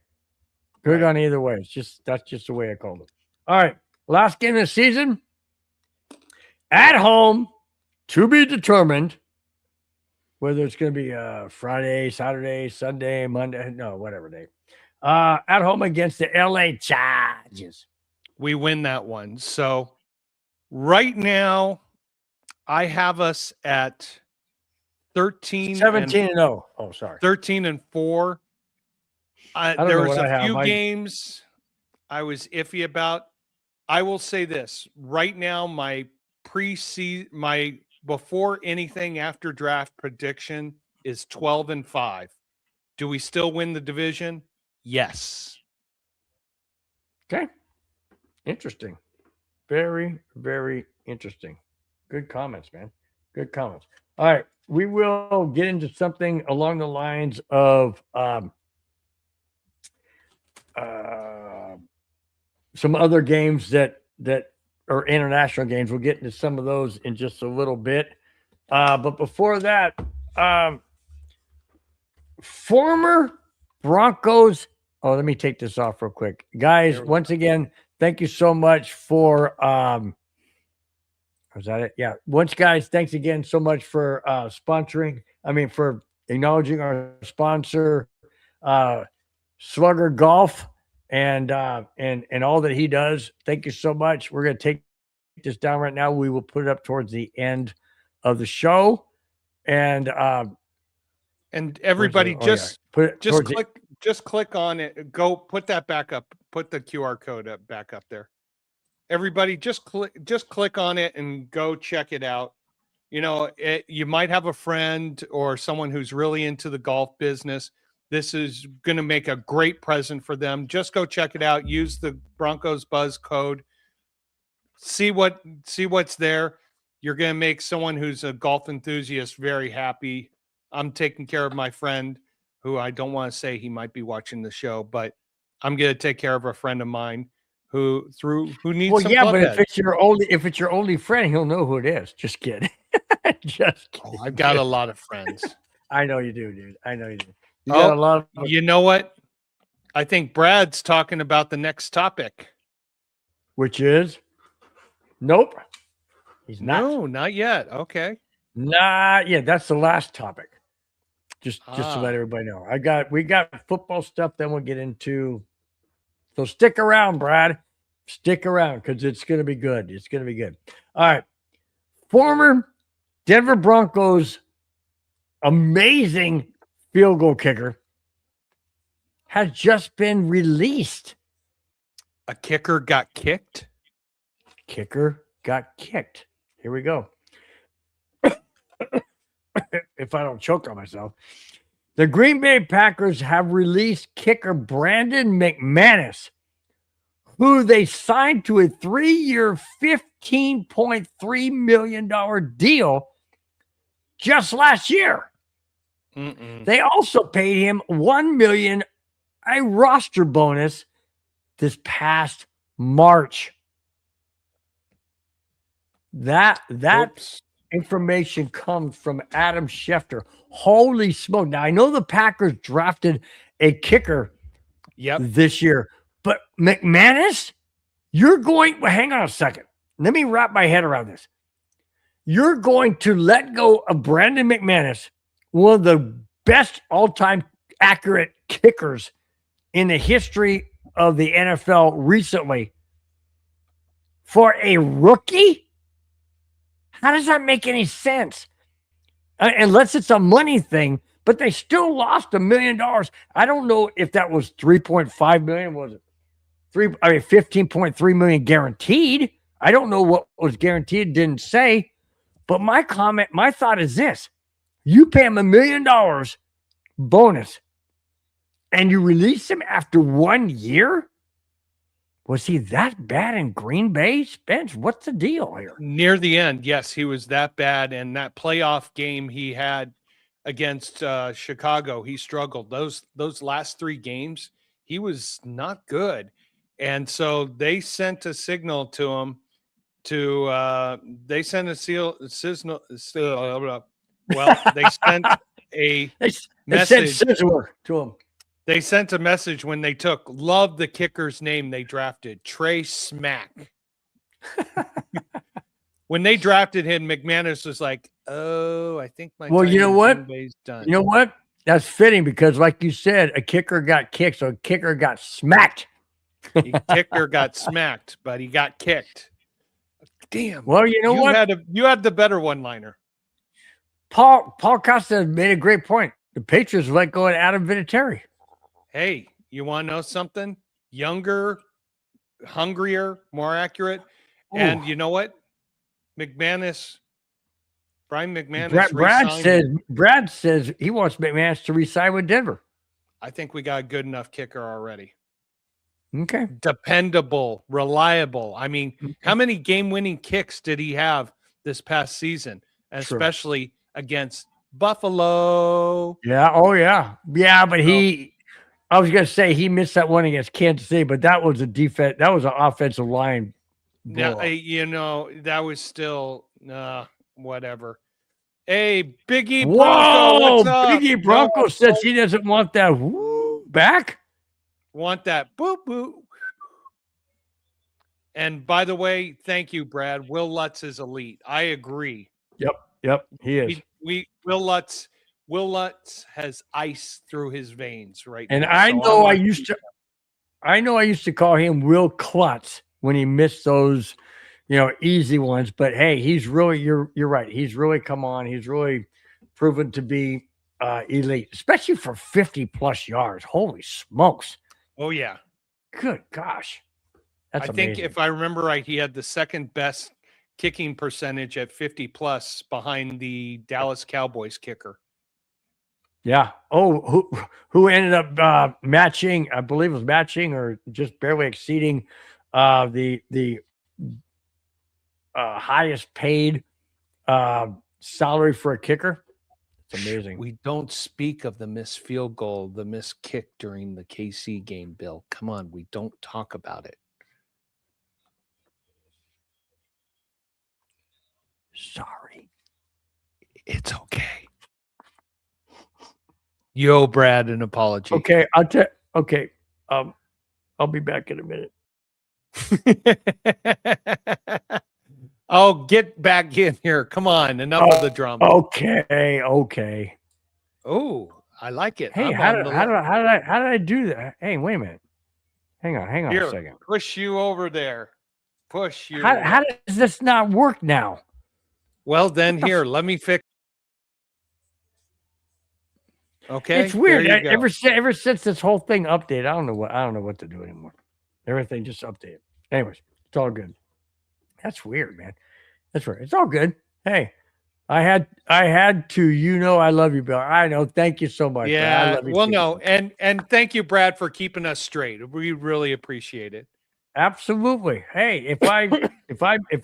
Could have gone either way. That's just the way I called it. All right. Last game of the season. At home. To be determined whether it's going to be Friday, Saturday, Sunday, Monday, no, whatever day. At home against the LA Chargers. We win that one. So right now, I have us at 17-0. Oh, sorry. 13-4. There was a few games I was iffy about. I will say this. Right now, my before anything after draft prediction is 12-5. Do we still win the division? Yes. Okay. Interesting. Very, very interesting. Good comments, man. Good comments. All right. We will get into something along the lines of some other games that or international games. We'll get into some of those in just a little bit. But before that, former Broncos. Oh, let me take this off real quick. Guys, once again, thank you so much for was that it? Yeah. Guys, thanks again so much for for acknowledging our sponsor, Slugger Golf. And all that he does. Thank you so much. We're going to take this down right now. We will put it up towards the end of the show. And everybody just click on it. Go put that back up. Put the QR code back up there. Everybody just click on it and go check it out. You might have a friend or someone who's really into the golf business. This is going to make a great present for them. Just go check it out. Use the Broncos Buzz code. See what's there. You're going to make someone who's a golf enthusiast very happy. I'm taking care of my friend, who I don't want to say he might be watching the show, but I'm going to take care of a friend of mine who needs some but head. if it's your only friend, he'll know who it is. Just kidding. Just kidding. Oh, I've got a lot of friends. I know you do, dude. I know you do. You know what? I think Brad's talking about the next topic. Which is? Nope. He's not. No, not yet. Okay. Yeah, that's the last topic. Just to let everybody know. We got football stuff, then we'll get into. So stick around, Brad. Stick around because it's going to be good. It's going to be good. All right. Former Denver Broncos amazing field goal kicker has just been released. A kicker got kicked? Kicker got kicked. Here we go. If I don't choke on myself. The Green Bay Packers have released kicker Brandon McManus, who they signed to a 3-year, $15.3 million deal just last year. They also paid him $1 million, a roster bonus, this past March. That information comes from Adam Schefter. Holy smoke. Now, I know the Packers drafted a kicker this year, but McManus, hang on a second. Let me wrap my head around this. You're going to let go of Brandon McManus, one of the best all-time accurate kickers in the history of the NFL recently, for a rookie? How does that make any sense? Unless it's a money thing, but they still lost $1 million. I don't know if that was 3.5 million. Was it 15.3 million guaranteed? I don't know what was guaranteed, didn't say. But my thought is this: you pay him $1 million bonus and you release him after 1 year? Was he that bad in Green Bay? Spence, what's the deal here? Near the end, yes, he was that bad. And that playoff game he had against Chicago, he struggled. Those last 3 games, he was not good. And so they sent a signal to him they sent a signal. Well, they sent a message to him. They sent a message when they love the kicker's name they drafted, Trey Smack. When they drafted him, McManus was like, "Oh, I think my you know what? Done." You know what? That's fitting because, like you said, a kicker got kicked, so a kicker got smacked. Kicker got smacked, but he got kicked. Damn. Well, you know what? You had the better one-liner. Paul Costa made a great point. The Patriots let go of Adam Vinatieri. Hey, you want to know something? Younger, hungrier, more accurate. Ooh. And you know what? Brian McManus. Brad says he wants McManus to re-sign with Denver. I think we got a good enough kicker already. Okay. Dependable, reliable. I mean, how many game-winning kicks did he have this past season, especially against Buffalo? Yeah. Oh, yeah. Yeah, but I was going to say he missed that one against Kansas City, but that was a defense. That was an offensive line. Yeah, that was still whatever. Hey, Biggie Bronco, what's up? Biggie Bronco says he doesn't want that back. Want that boop boop. And by the way, thank you, Brad. Will Lutz is elite. I agree. Yep, he is. Will Lutz has ice through his veins right and now. I used to call him Will Klutz when he missed those, easy ones. But hey, he's really you're right. He's really come on. He's really proven to be elite, especially for 50+ yards. Holy smokes. Oh yeah. Good gosh. That's amazing. Think if I remember right, he had the second best kicking percentage at 50+ behind the Dallas Cowboys kicker. Yeah. Oh, who ended up matching? I believe it was matching or just barely exceeding the highest paid salary for a kicker. It's amazing. We don't speak of the missed field goal, the missed kick during the KC game, Bill. Come on, we don't talk about it. Sorry. It's okay. You owe Brad an apology. Okay, I'll be back in a minute. Oh, get back in here. Come on. Enough of the drama. Okay. Oh, I like it. Hey, how did I do that? Hey, wait a minute. Hang on here, a second. Push you over there. Push you. How does this not work now? Well, then here, let me fix. Okay. It's weird. Ever since this whole thing updated, I don't know what to do anymore. Everything just updated. Anyways, it's all good. That's weird, man. That's right. It's all good. Hey, I had to, I love you, Bill. I know. Thank you so much. Yeah. I love you well, too. no, and thank you, Brad, for keeping us straight. We really appreciate it. Absolutely. Hey, if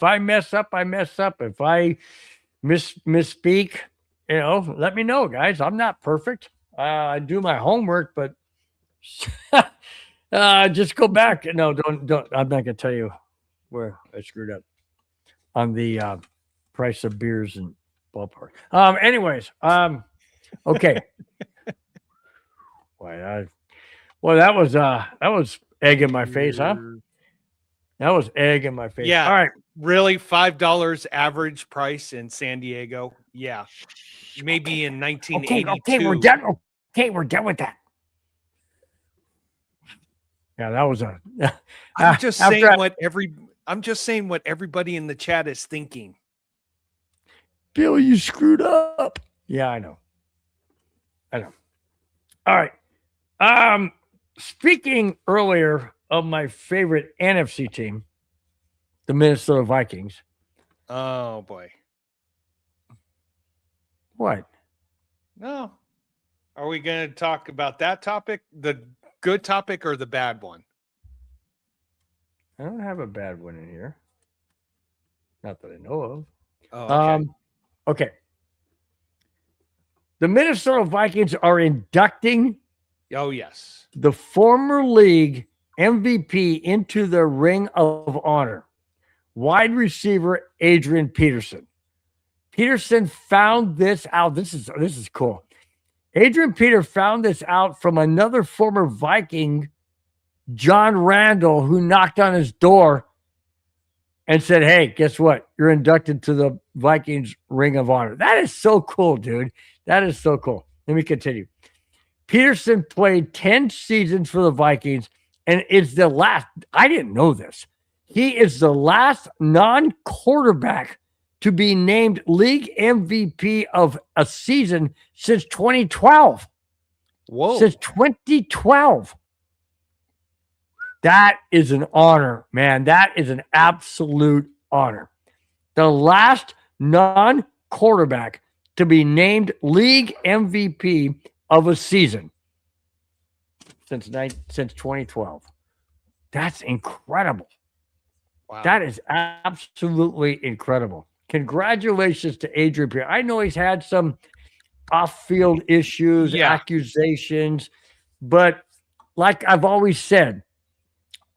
I mess up, I mess up. If I misspeak, let me know, guys. I'm not perfect. I do my homework, but just go back. No, don't. I'm not gonna tell you where I screwed up on the price of beers and ballpark. Anyways, okay. Well, that was egg in my face, huh? That was egg in my face. Yeah. All right. Really, $5 average price in San Diego? Yeah, maybe in Okay, 1982. we're done. Okay, we're done with that. Yeah, that was a. I'm just after saying I- I'm just saying what everybody in the chat is thinking. Bill, you screwed up. Yeah, I know. All right. Speaking earlier of my favorite NFC team, the Minnesota Vikings. Oh boy. What? No. Are we going to talk about that topic, the good topic or the bad one? I don't have a bad one in here. Not that I know of. Oh, okay. Okay. The Minnesota Vikings are inducting Oh, yes. the former league MVP into the Ring of Honor. Wide receiver Adrian Peterson. Peterson found this out. This is cool. Adrian Peter found this out from another former Viking, John Randall, who knocked on his door and said, "Hey, guess what? You're inducted to the Vikings Ring of Honor." That is so cool, dude. That is so cool. Let me continue. Peterson played 10 seasons for the Vikings and is the last. I didn't know this. He is the last non-quarterback to be named league MVP of a season since 2012. Whoa. Since 2012. That is an honor, man. That is an absolute honor. The last non-quarterback to be named league MVP of a season since 2012. That's incredible. Wow. That is absolutely incredible. Congratulations to Adrian Peterson. I know he's had some off-field issues, accusations, but like I've always said,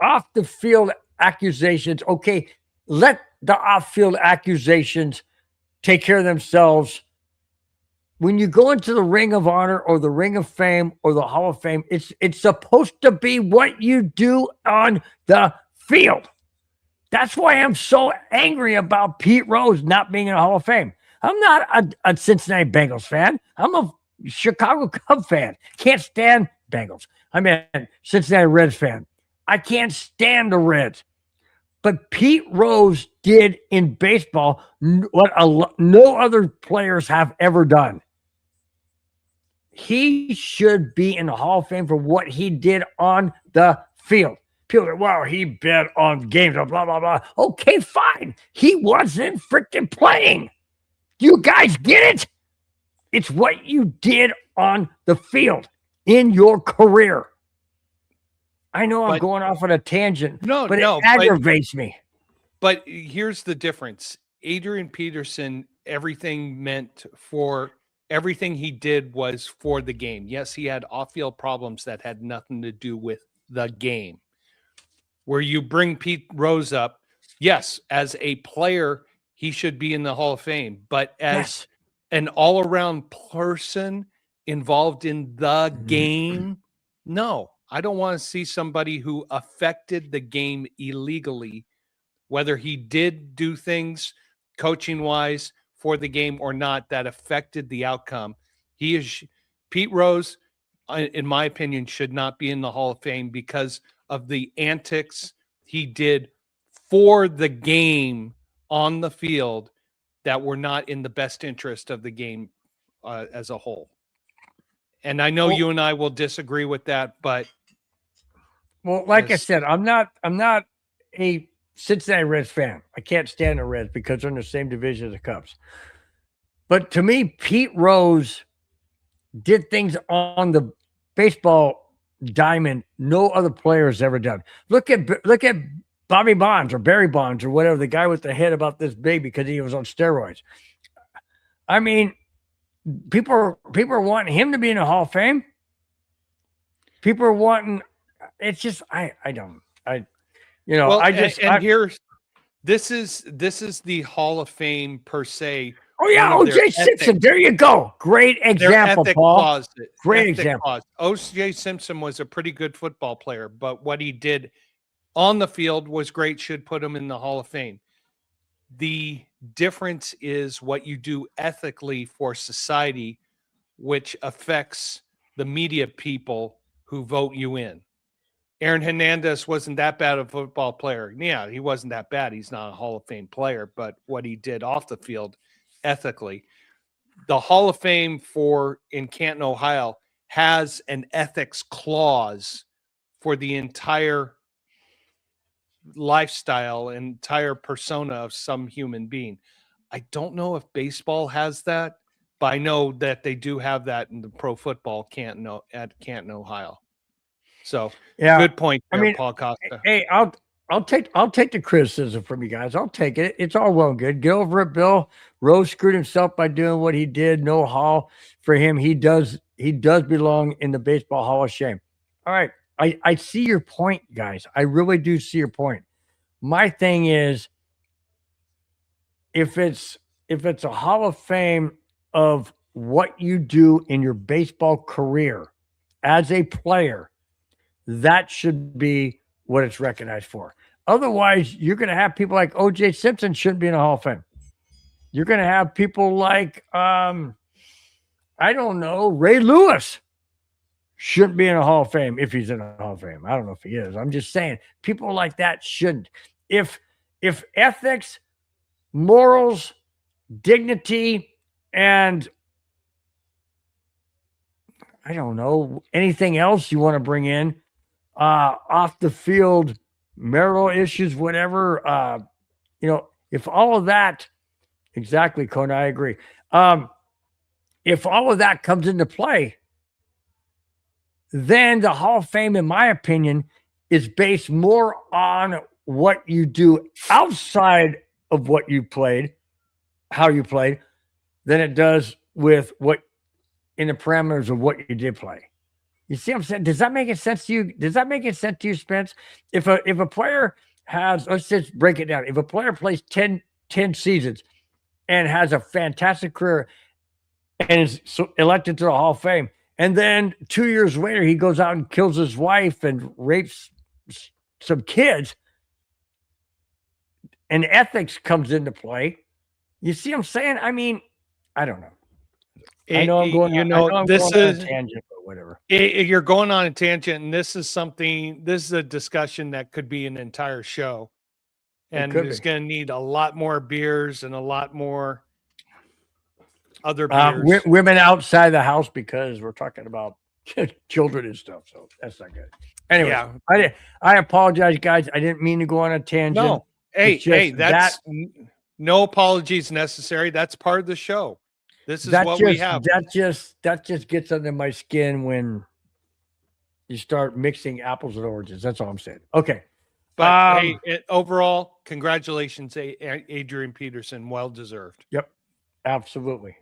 off the field accusations, okay, let the off-field accusations take care of themselves. When you go into the Ring of Honor or the Ring of Fame or the Hall of Fame, it's supposed to be what you do on the field. That's why I'm so angry about Pete Rose not being in the Hall of Fame. I'm not a Cincinnati Bengals fan. I'm a Chicago Cubs fan. Can't stand Bengals. I'm a Cincinnati Reds fan. I can't stand the Reds. But Pete Rose did in baseball what no other players have ever done. He should be in the Hall of Fame for what he did on the field. People are, wow, he bet on games, blah, blah, blah. Okay, fine. He wasn't freaking playing. You guys get it? It's what you did on the field in your career. I know I'm going off on a tangent, but it aggravates me. But here's the difference. Adrian Peterson, everything he did was for the game. Yes, he had off-field problems that had nothing to do with the game. Where you bring Pete Rose up, yes, as a player, he should be in the Hall of Fame. But as an all-around person involved in the game, no. I don't want to see somebody who affected the game illegally, whether he did do things coaching-wise for the game or not that affected the outcome. Pete Rose, in my opinion, should not be in the Hall of Fame because of the antics he did for the game on the field that were not in the best interest of the game as a whole. And I know you and I will disagree with that, but like I said, I'm not a Cincinnati Reds fan. I can't stand the Reds because they're in the same division as the Cubs. But to me, Pete Rose did things on the baseball diamond no other player has ever done. Look at Bobby Bonds or Barry Bonds or whatever, the guy with the head about this big because he was on steroids. I mean, people are wanting him to be in the Hall of Fame. People are wanting. It's just this is the Hall of Fame per se. Oh yeah, O.J. Simpson. There you go. Great example, Paul. Great example. O.J. Simpson was a pretty good football player, but what he did on the field was great. Should put him in the Hall of Fame. The difference is what you do ethically for society, which affects the media people who vote you in. Aaron Hernandez wasn't that bad of a football player. Yeah, he wasn't that bad. He's not a Hall of Fame player, but what he did off the field ethically. The Hall of Fame in Canton, Ohio has an ethics clause for the entire lifestyle, entire persona of some human being. I don't know if baseball has that, but I know that they do have that in the pro football at Canton, Ohio. So Yeah, good point there, I mean, Paul Costa. hey, I'll take the criticism from you guys. I'll take it. It's all well and good. Get over it, Bill. Rose screwed himself by doing what he did. No hall for him. He does belong in the Baseball Hall of Shame. All right. I see your point, guys. I really do see your point. My thing is, if it's a Hall of Fame of what you do in your baseball career as a player, that should be what it's recognized for. Otherwise, you're going to have people like O.J. Simpson shouldn't be in the Hall of Fame. You're going to have people like, I don't know, Ray Lewis shouldn't be in a Hall of Fame if he's in a Hall of Fame. I don't know if he is. I'm just saying people like that shouldn't. If ethics, morals, dignity, and I don't know, anything else you want to bring in, off the field, marital issues, whatever, if all of that, exactly, Conan, I agree. If all of that comes into play, then the Hall of Fame, in my opinion, is based more on what you do outside of what you played, how you played, than it does with what in the parameters of what you did play. You see what I'm saying? Does that make sense to you? Does that make sense to you, Spence? If a player has, let's just break it down. If a player plays 10 seasons and has a fantastic career and is elected to the Hall of Fame, and then 2 years later he goes out and kills his wife and rapes some kids, and ethics comes into play. You see what I'm saying? I mean, I don't know. I know I'm going. This is on a tangent, but whatever. You're going on a tangent, and this is a discussion that could be an entire show, and it's going to need a lot more beers and a lot more other beers. Women outside the house, because we're talking about children and stuff, so that's not good. Anyway, yeah. I apologize, guys. I didn't mean to go on a tangent. No, hey, that's no apologies necessary. That's part of the show. This is what we have. That just gets under my skin when you start mixing apples and oranges. That's all I'm saying. Okay. But hey, overall, congratulations, Adrian Peterson. Well deserved. Yep. Absolutely.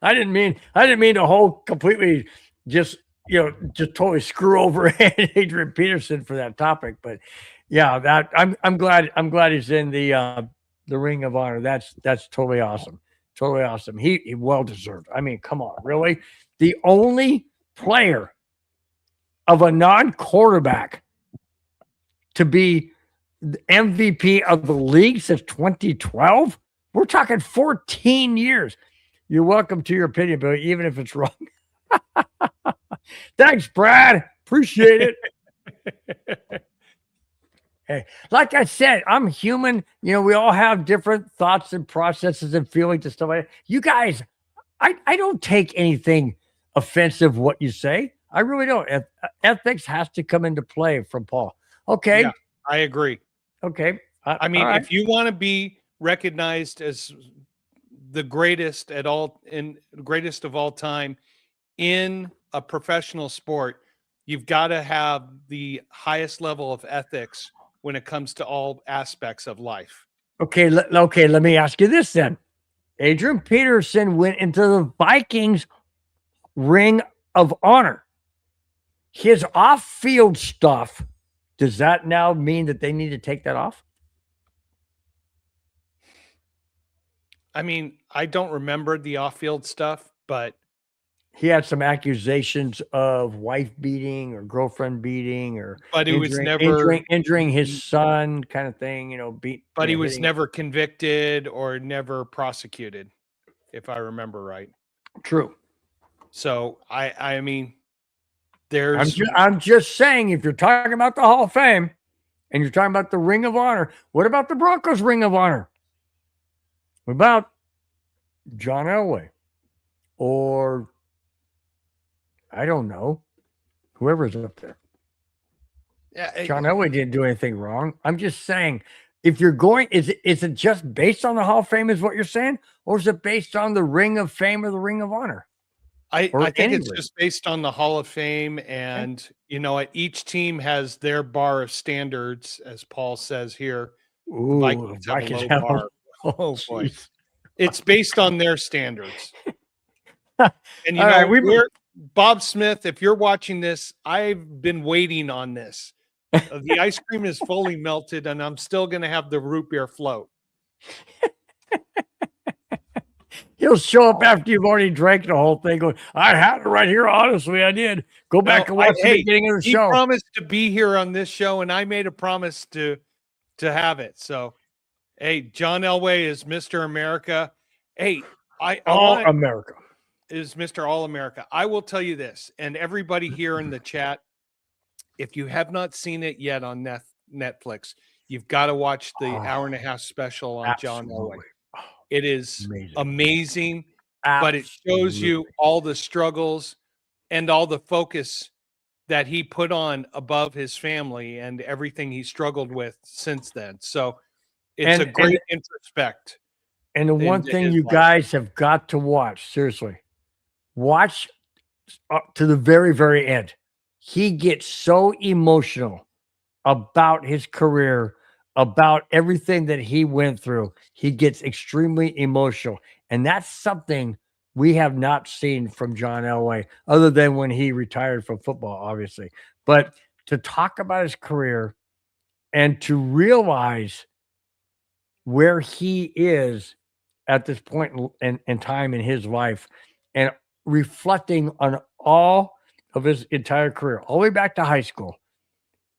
I didn't mean to completely just totally screw over Adrian Peterson for that topic. But yeah, that I'm glad he's in the Ring of Honor. That's totally awesome. Totally awesome. He well deserved. I mean, come on, really? The only player of a non-quarterback to be the MVP of the league since 2012? We're talking 14 years. You're welcome to your opinion, Billy, even if it's wrong. Thanks, Brad. Appreciate it. Hey, like I said, I'm human. We all have different thoughts and processes and feelings and stuff like that. You guys, I don't take anything offensive what you say. I really don't. Ethics has to come into play from Paul. Okay. Yeah, I agree. Okay. I mean, if you want to be recognized as the greatest of all time in a professional sport, you've got to have the highest level of ethics when it comes to all aspects of life. Okay, let me ask you this then. Adrian Peterson went into the Vikings Ring of Honor. His off-field stuff, does that now mean that they need to take that off? I mean, I don't remember the off-field stuff, but he had some accusations of wife beating or girlfriend beating or But he was never injuring his son, kind of thing. But he was hitting. never convicted or never prosecuted, if I remember right. True. So I mean, there's. I'm just saying, if you're talking about the Hall of Fame and you're talking about the Ring of Honor, what about the Broncos Ring of Honor? What about John Elway? Or I don't know, whoever's up there. Yeah, John Elway didn't do anything wrong. I'm just saying, if you're going, is it just based on the Hall of Fame, is what you're saying, or is it based on the Ring of Fame or the Ring of Honor? I think it's just based on the Hall of Fame, and each team has their bar of standards, as Paul says here. Ooh, Vikings have a low bar. Oh boy. geez. It's based on their standards. And Bob Smith, if you're watching this, I've been waiting on this. The ice cream is fully melted, and I'm still going to have the root beer float. He'll show up after you've already drank the whole thing. Going, I had it right here. Honestly, I did. Go back and watch the beginning of the show. He promised to be here on this show, and I made a promise to have it. So, hey, John Elway is Mr. America. Hey, America is Mr. All America. I will tell you this, and everybody here in the chat, if you have not seen it yet on Netflix, you've got to watch the hour-and-a-half special on John Elway. It is amazing, but it shows you all the struggles and all the focus that he put on above his family and everything he struggled with since then. So it's a great introspect. And the one thing you guys have got to watch, seriously, watch up to the very, very end. He gets so emotional about his career, about everything that he went through. He gets extremely emotional. And that's something we have not seen from John Elway, other than when he retired from football, obviously. But to talk about his career and to realize where he is at this point in time in his life, and reflecting on all of his entire career, all the way back to high school,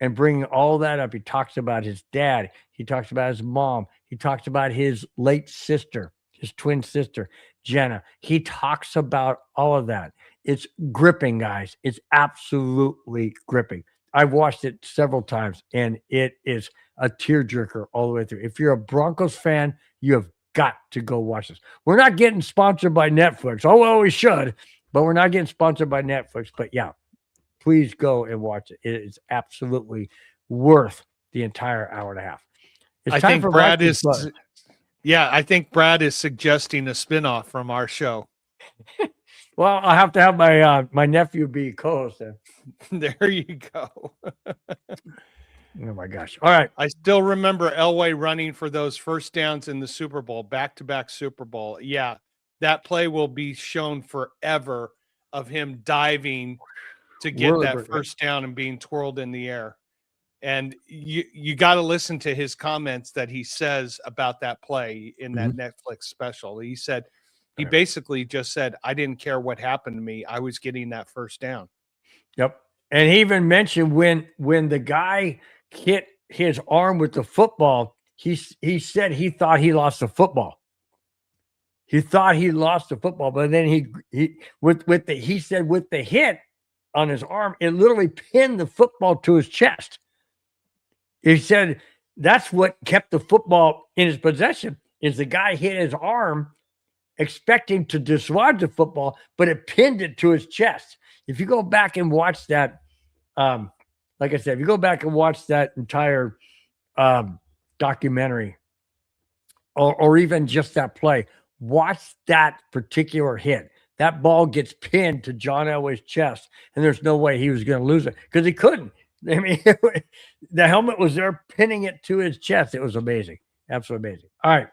and bringing all that up. He talks about his dad. He talks about his mom. He talks about his late sister, his twin sister, Jenna. He talks about all of that. It's gripping, guys. It's absolutely gripping. I've watched it several times, and it is a tearjerker all the way through. If you're a Broncos fan, you have got to go watch this. We're not getting sponsored by Netflix. Oh, well, we should, but we're not getting sponsored by Netflix. But yeah, please go and watch it. It is absolutely worth the entire hour and a half. I think Brad is suggesting a spinoff from our show. Well, I'll have to have my nephew be co-host then. There you go. Oh my gosh. All right. I still remember Elway running for those first downs in the Super Bowl, back-to-back Super Bowl. Yeah, that play will be shown forever of him diving to get that first down and being twirled in the air. And you got to listen to his comments that he says about that play in that Netflix special. He said, he basically just said, I didn't care what happened to me. I was getting that first down. Yep. And he even mentioned when the guy hit his arm with the football, he said he thought he lost the football. He thought he lost the football, but then he said with the hit on his arm, it literally pinned the football to his chest. He said that's what kept the football in his possession, is the guy hit his arm expecting to dislodge the football, but it pinned it to his chest. If you go back and watch that, like I said, if you go back and watch that entire documentary, or even just that play, watch that particular hit. That ball gets pinned to John Elway's chest, and there's no way he was going to lose it because he couldn't. I mean, the helmet was there pinning it to his chest. It was amazing. Absolutely amazing. All right.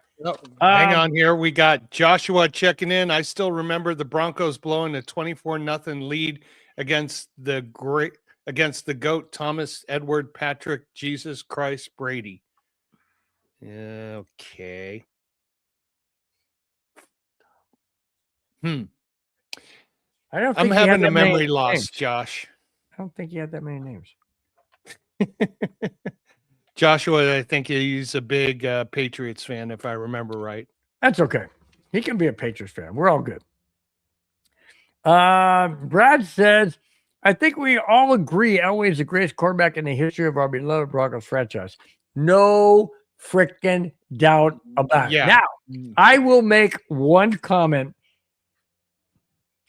Hang on here. We got Joshua checking in. I still remember the Broncos blowing a 24-0 lead against the GOAT, Thomas Edward Patrick Jesus Christ Brady. Okay. I don't I'm think he had having a that many memory loss, names. Josh. I don't think he had that many names. Joshua, I think he's a big Patriots fan, if I remember right. That's okay. He can be a Patriots fan. We're all good. Brad says, I think we all agree Elway is the greatest quarterback in the history of our beloved Broncos franchise. No freaking doubt about it. Yeah. Now, I will make one comment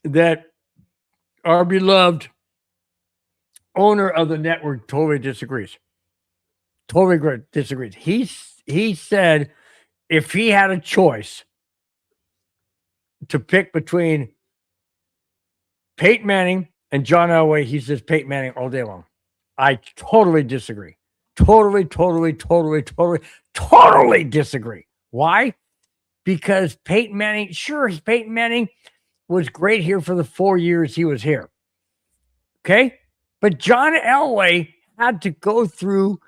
that our beloved owner of the network totally disagrees. Totally disagrees. He said if he had a choice to pick between Peyton Manning and John Elway, he says Peyton Manning all day long. I totally disagree. Totally disagree. Why? Because Peyton Manning, sure, Peyton Manning was great here for the 4 years he was here. Okay? But John Elway had to go through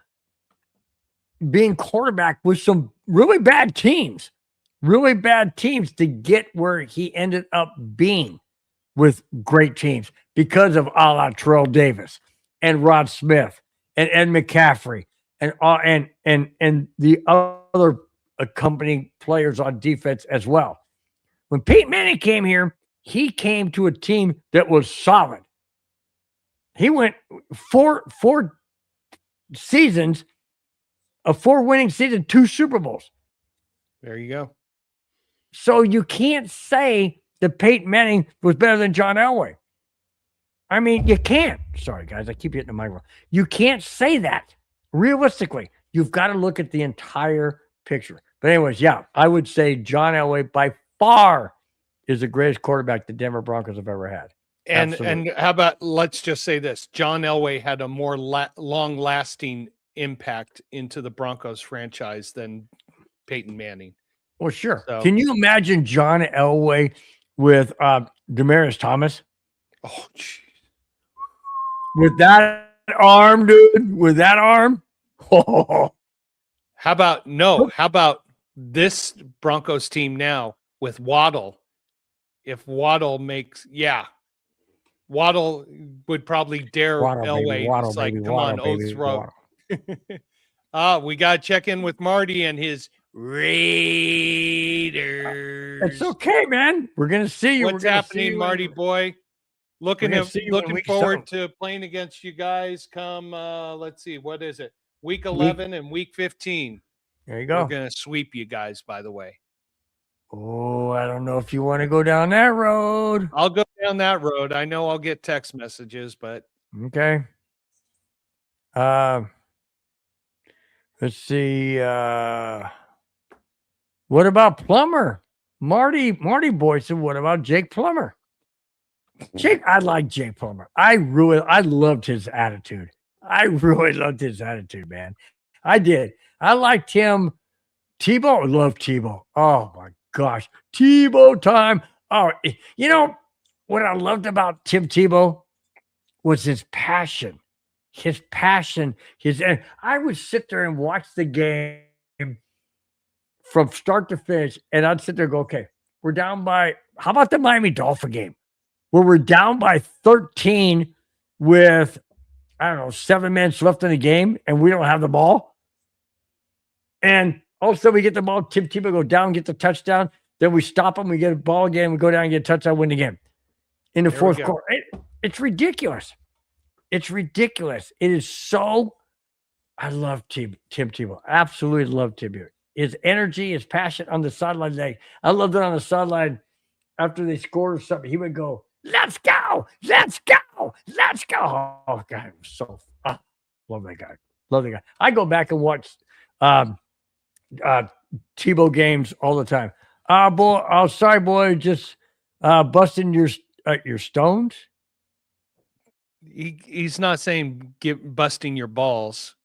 being quarterback with some really bad teams to get where he ended up being with great teams because of a la Terrell Davis and Rod Smith and Ed McCaffrey and the other accompanying players on defense as well. When Peyton Manning came here, he came to a team that was solid. He went four seasons, a 4-winning season, 2 Super Bowls. There you go. So you can't say that Peyton Manning was better than John Elway. I mean, you can't. Sorry, guys, I keep hitting the microphone. You can't say that. Realistically, you've got to look at the entire picture. But anyways, yeah, I would say John Elway by far is the greatest quarterback the Denver Broncos have ever had. And how about, let's just say this, John Elway had a more long-lasting impact into the Broncos franchise than Peyton Manning. Well, sure. So, Can you imagine John Elway with Demaryius Thomas? oh, geez. With that arm, dude? With that arm? Oh. How about this Broncos team now with Waddle? If Waddle makes, Waddle would probably dare Elway. It's like, come on, oath throw. We got to check in with Marty and his Raiders. It's okay, man. We're going to see you. What's happening, Marty boy? Looking forward to playing against you guys come, let's see, what is it? Week 11 and week 15. There you go. We're going to sweep you guys, by the way. Oh, I don't know if you want to go down that road. I'll go down that road. I know I'll get text messages, but okay. Let's see. What about Plummer? Marty boy said, what about Jake Plummer? I like Jake Plummer. I loved his attitude. I really loved his attitude, man. I did. I liked him. Tebow, I love Tebow. Oh my gosh. Tebow time. Oh, you know what I loved about Tim Tebow was his passion. I would sit there and watch the game from start to finish, and I'd sit there and go, okay, we're down by, how about the Miami Dolphin game where we're down by 13 with, I don't know, 7 minutes left in the game, and we don't have the ball. And also we get the ball, Tim Tebow go down, get the touchdown, then we stop them, we get a ball again, we go down and get a touchdown, win the game in the fourth quarter. It's ridiculous. It's ridiculous. It is so, I love Tim Tebow. Absolutely love Tim Tebow. His energy, his passion on the sideline. I loved it on the sideline after they scored or something. He would go, let's go, let's go, let's go. Oh, God, love that guy. Love that guy. I go back and watch Tebow games all the time. Sorry, boy, just busting your stones. He's not saying busting your balls.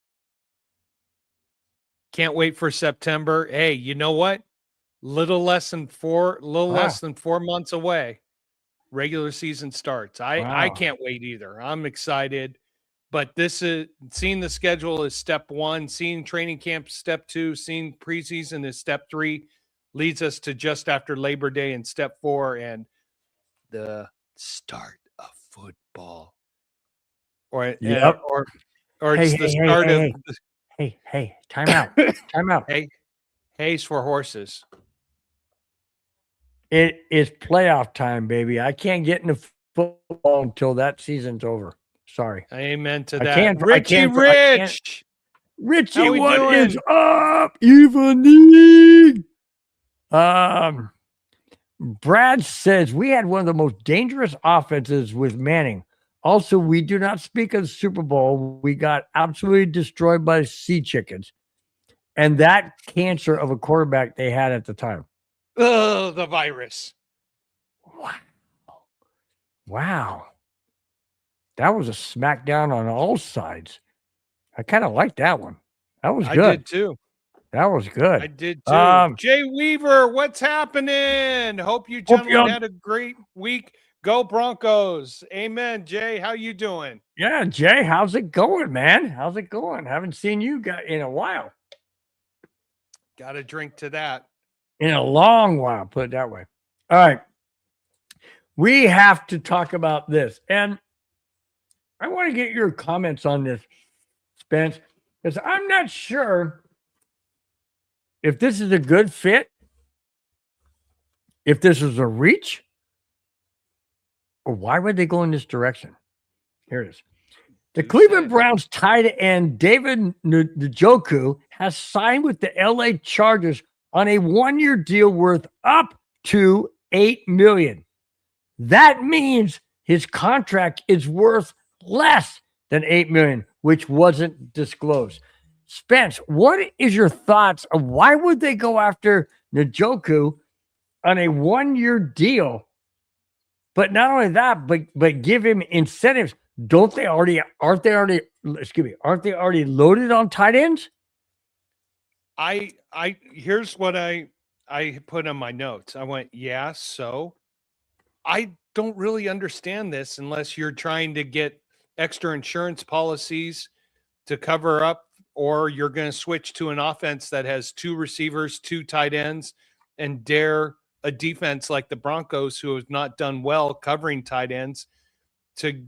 Can't wait for September. Hey, you know what? Less than 4 months away. Regular season starts. I can't wait either. I'm excited. But this is seeing the schedule is step 1, seeing training camp step 2, seeing preseason is step 3, leads us to just after Labor Day and step 4. And the start of football. Or Yep. or it's the start of Hey, time out. Time out. Hayes for horses. It is playoff time, baby. I can't get into football until that season's over. Sorry. Amen to I that. can't- I Richie can't- I can't- Rich. Richie, How we what doing? is up? Evening. Brad says we had one of the most dangerous offenses with Manning. Also, we do not speak of the Super Bowl. We got absolutely destroyed by sea chickens and that cancer of a quarterback they had at the time. Oh, the virus. Wow. That was a smackdown on all sides. I kind of like that one. That was good. I did too. That was good. I did too. Jay Weaver, what's happening? Hope you gentlemen had a great week. Go Broncos. Amen. Jay, how you doing? Yeah, Jay, how's it going, man? How's it going? Haven't seen you in a while. Got a drink to that. In a long while, put it that way. All right. We have to talk about this. And I want to get your comments on this, Spence, because I'm not sure if this is a good fit, if this is a reach, or why would they go in this direction? Here it is. The Cleveland Browns tight end David Njoku has signed with the LA Chargers on a one-year deal worth up to $8 million. That means his contract is worth less than $8 million, which wasn't disclosed. Spence, what is your thoughts of why would they go after Njoku on a one-year deal? But not only that, but give him incentives. Aren't they already loaded on tight ends? Here's what I put on my notes. I went, yeah, so I don't really understand this unless you're trying to get extra insurance policies to cover up, or you're going to switch to an offense that has two receivers, two tight ends, and dare a defense like the Broncos, who have not done well covering tight ends, to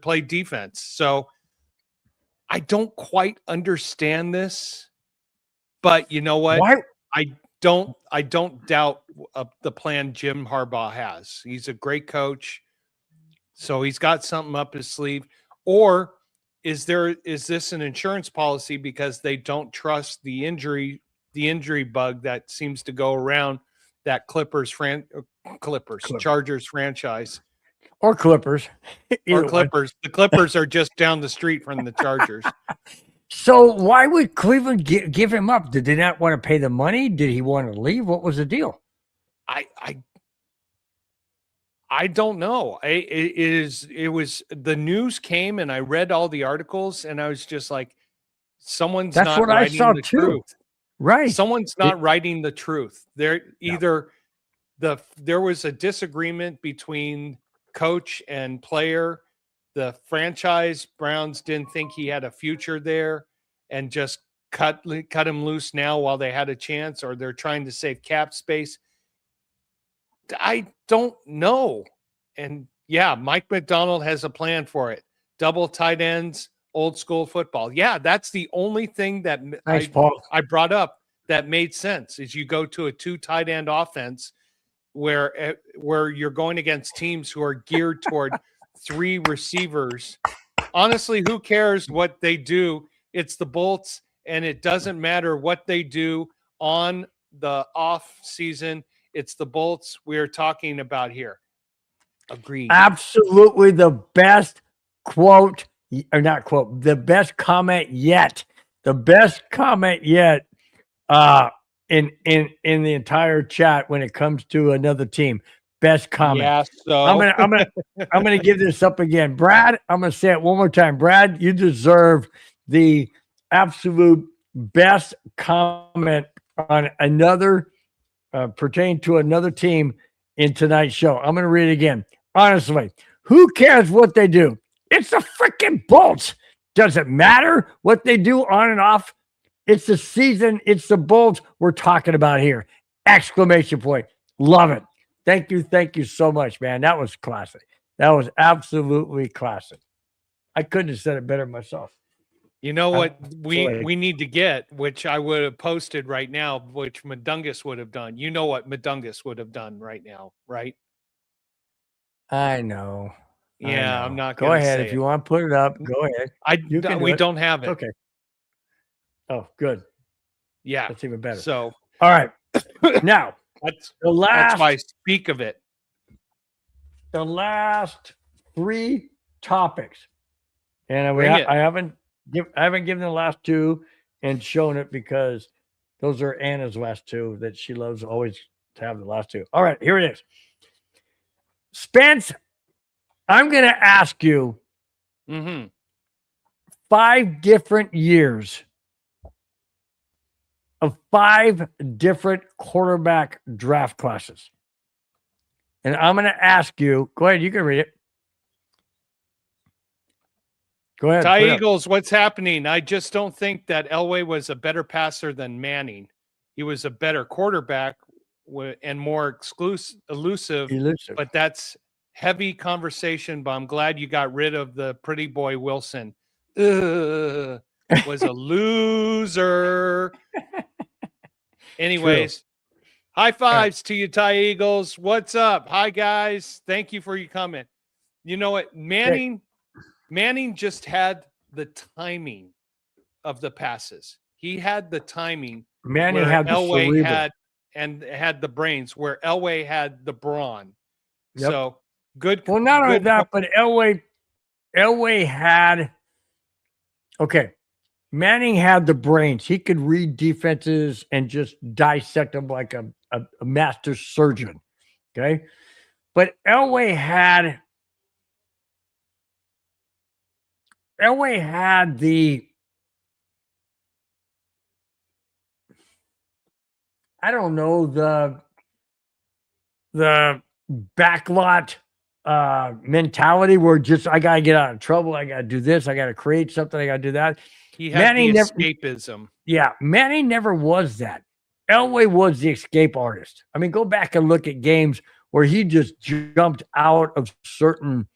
play defense. So I don't quite understand this, but you know what? Why? I don't doubt the plan Jim Harbaugh has. He's a great coach, so he's got something up his sleeve. Or is this an insurance policy because they don't trust the injury bug that seems to go around that Chargers franchise? Or Clippers. Or Clippers. The Clippers are just down the street from the Chargers. So why would Cleveland give him up? Did they not want to pay the money? Did he want to leave? What was the deal? I don't know. It was the news came and I read all the articles and I was just like, someone's That's not what I writing saw the too. truth. Right. Someone's not writing the truth. There was a disagreement between coach and player. The franchise Browns didn't think he had a future there and just cut him loose now while they had a chance, or they're trying to save cap space. I don't know. And yeah, Mike McDonald has a plan for it. Double tight ends, old school football. Yeah, that's the only thing that I brought up that made sense is you go to a two tight end offense where you're going against teams who are geared toward three receivers. Honestly, who cares what they do? It's the Bolts, and it doesn't matter what they do on the off season. It's the Bolts we're talking about here. Agreed. Absolutely the best quote, or not quote, the best comment yet. The best comment yet in the entire chat when it comes to another team. Best comment. Yeah, so I'm gonna give this up again. Brad, I'm gonna say it one more time. Brad, you deserve the absolute best comment on another pertaining to another team in tonight's show. I'm gonna read it again. Honestly, who cares what they do? It's the freaking Bolts. Doesn't matter what they do on and off. It's the season. It's the Bolts we're talking about here. Exclamation point. Love it. Thank you so much, man. That was classic. That was absolutely classic. I couldn't have said it better myself. You know what Sorry. we need to get, which I would have posted right now, which Madungus would have done. You know what Madungus would have done right now, right? I know. Yeah, I'm not Go gonna ahead say if you want to put it up. Go ahead. You can do we it. don't have it. Okay. Oh, good. Yeah. That's even better. So all right. Now that's the why I speak of it. The last 3 topics, and I haven't given the last 2 and shown it because those are Anna's last 2 that she loves always to have the last 2. All right, here it is. Spence, I'm going to ask you 5 different years of 5 different quarterback draft classes. And I'm going to ask you, go ahead, you can read it. Go ahead. Ty Eagles, what's happening? I just don't think that Elway was a better passer than Manning. He was a better quarterback and more elusive, but that's heavy conversation. But I'm glad you got rid of the pretty boy Wilson. Was a loser. Anyways, True. High fives to you, Ty Eagles. What's up? Hi, guys. Thank you for your comment. You know what? Manning just had the timing of the passes. He had the timing. Manning had the Elway cerebral. had the brains, where Elway had the brawn. Yep. So good. Well, not only that, but Elway had. Okay, Manning had the brains. He could read defenses and just dissect them like a master surgeon. Okay, but Elway had the. I don't know, the backlot mentality where just I gotta get out of trouble, I gotta do this, I gotta create something, I gotta do that. He had the escapism. Yeah, Manning never was that. Elway was the escape artist. I mean, go back and look at games where he just jumped out of certain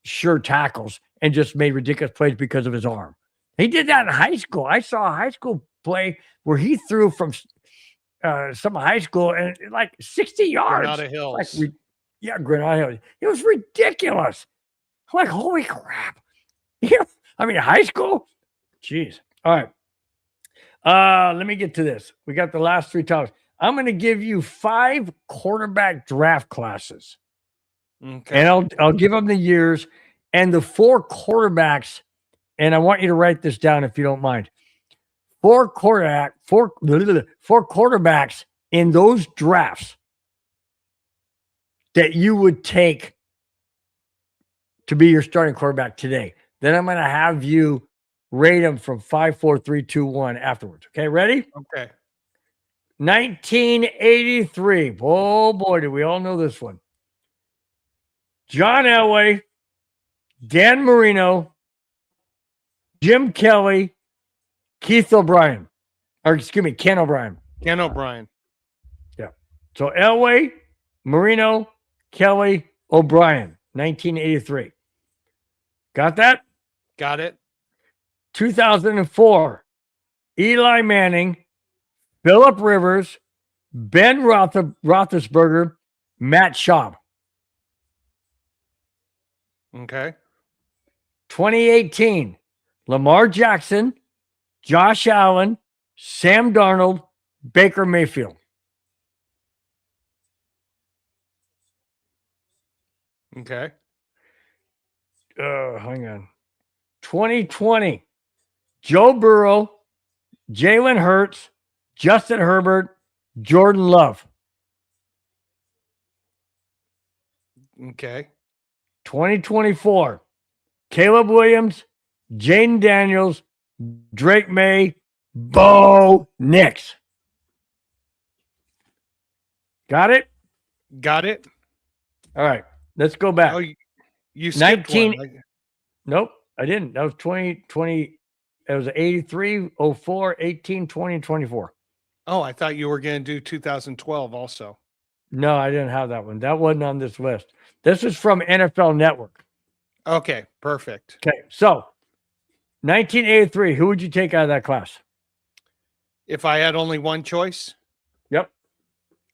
sure tackles and just made ridiculous plays because of his arm. He did that in high school. I saw a high school play where he threw from some high school and like 60 yards. Granada Hills. Granada Hills. It was ridiculous. I'm like, holy crap. Yeah. I mean, high school? Jeez. All right. Let me get to this. We got the last 3 topics. I'm going to give you 5 quarterback draft classes. Okay. And I'll give them the years and the 4 quarterbacks. And I want you to write this down if you don't mind. 4 quarterbacks in those drafts that you would take to be your starting quarterback today. Then I'm going to have you rate them from 5, 4, 3, 2, 1 afterwards. Okay, ready? Okay. 1983. Oh boy, do we all know this one. John Elway, Dan Marino, Jim Kelly, Ken O'Brien. Ken O'Brien. Yeah. So Elway, Marino, Kelly, O'Brien, 1983. Got that? Got it. 2004, Eli Manning, Phillip Rivers, Ben Roethlisberger, Matt Schaub. Okay. 2018, Lamar Jackson, Josh Allen, Sam Darnold, Baker Mayfield. Okay. Hang on. 2020, Joe Burrow, Jalen Hurts, Justin Herbert, Jordan Love. Okay. 2024, Caleb Williams, Jaden Daniels, Drake May, Bo Nix. Got it? Got it. All right. Let's go back. Oh, you skipped 19. one. Nope, I didn't. That was 2020. It was 83, 04, 18, 20, and 24. Oh, I thought you were going to do 2012 also. No, I didn't have that one. That wasn't on this list. This is from NFL Network. Okay, perfect. Okay, so 1983. Who would you take out of that class? If I had only one choice, Yep.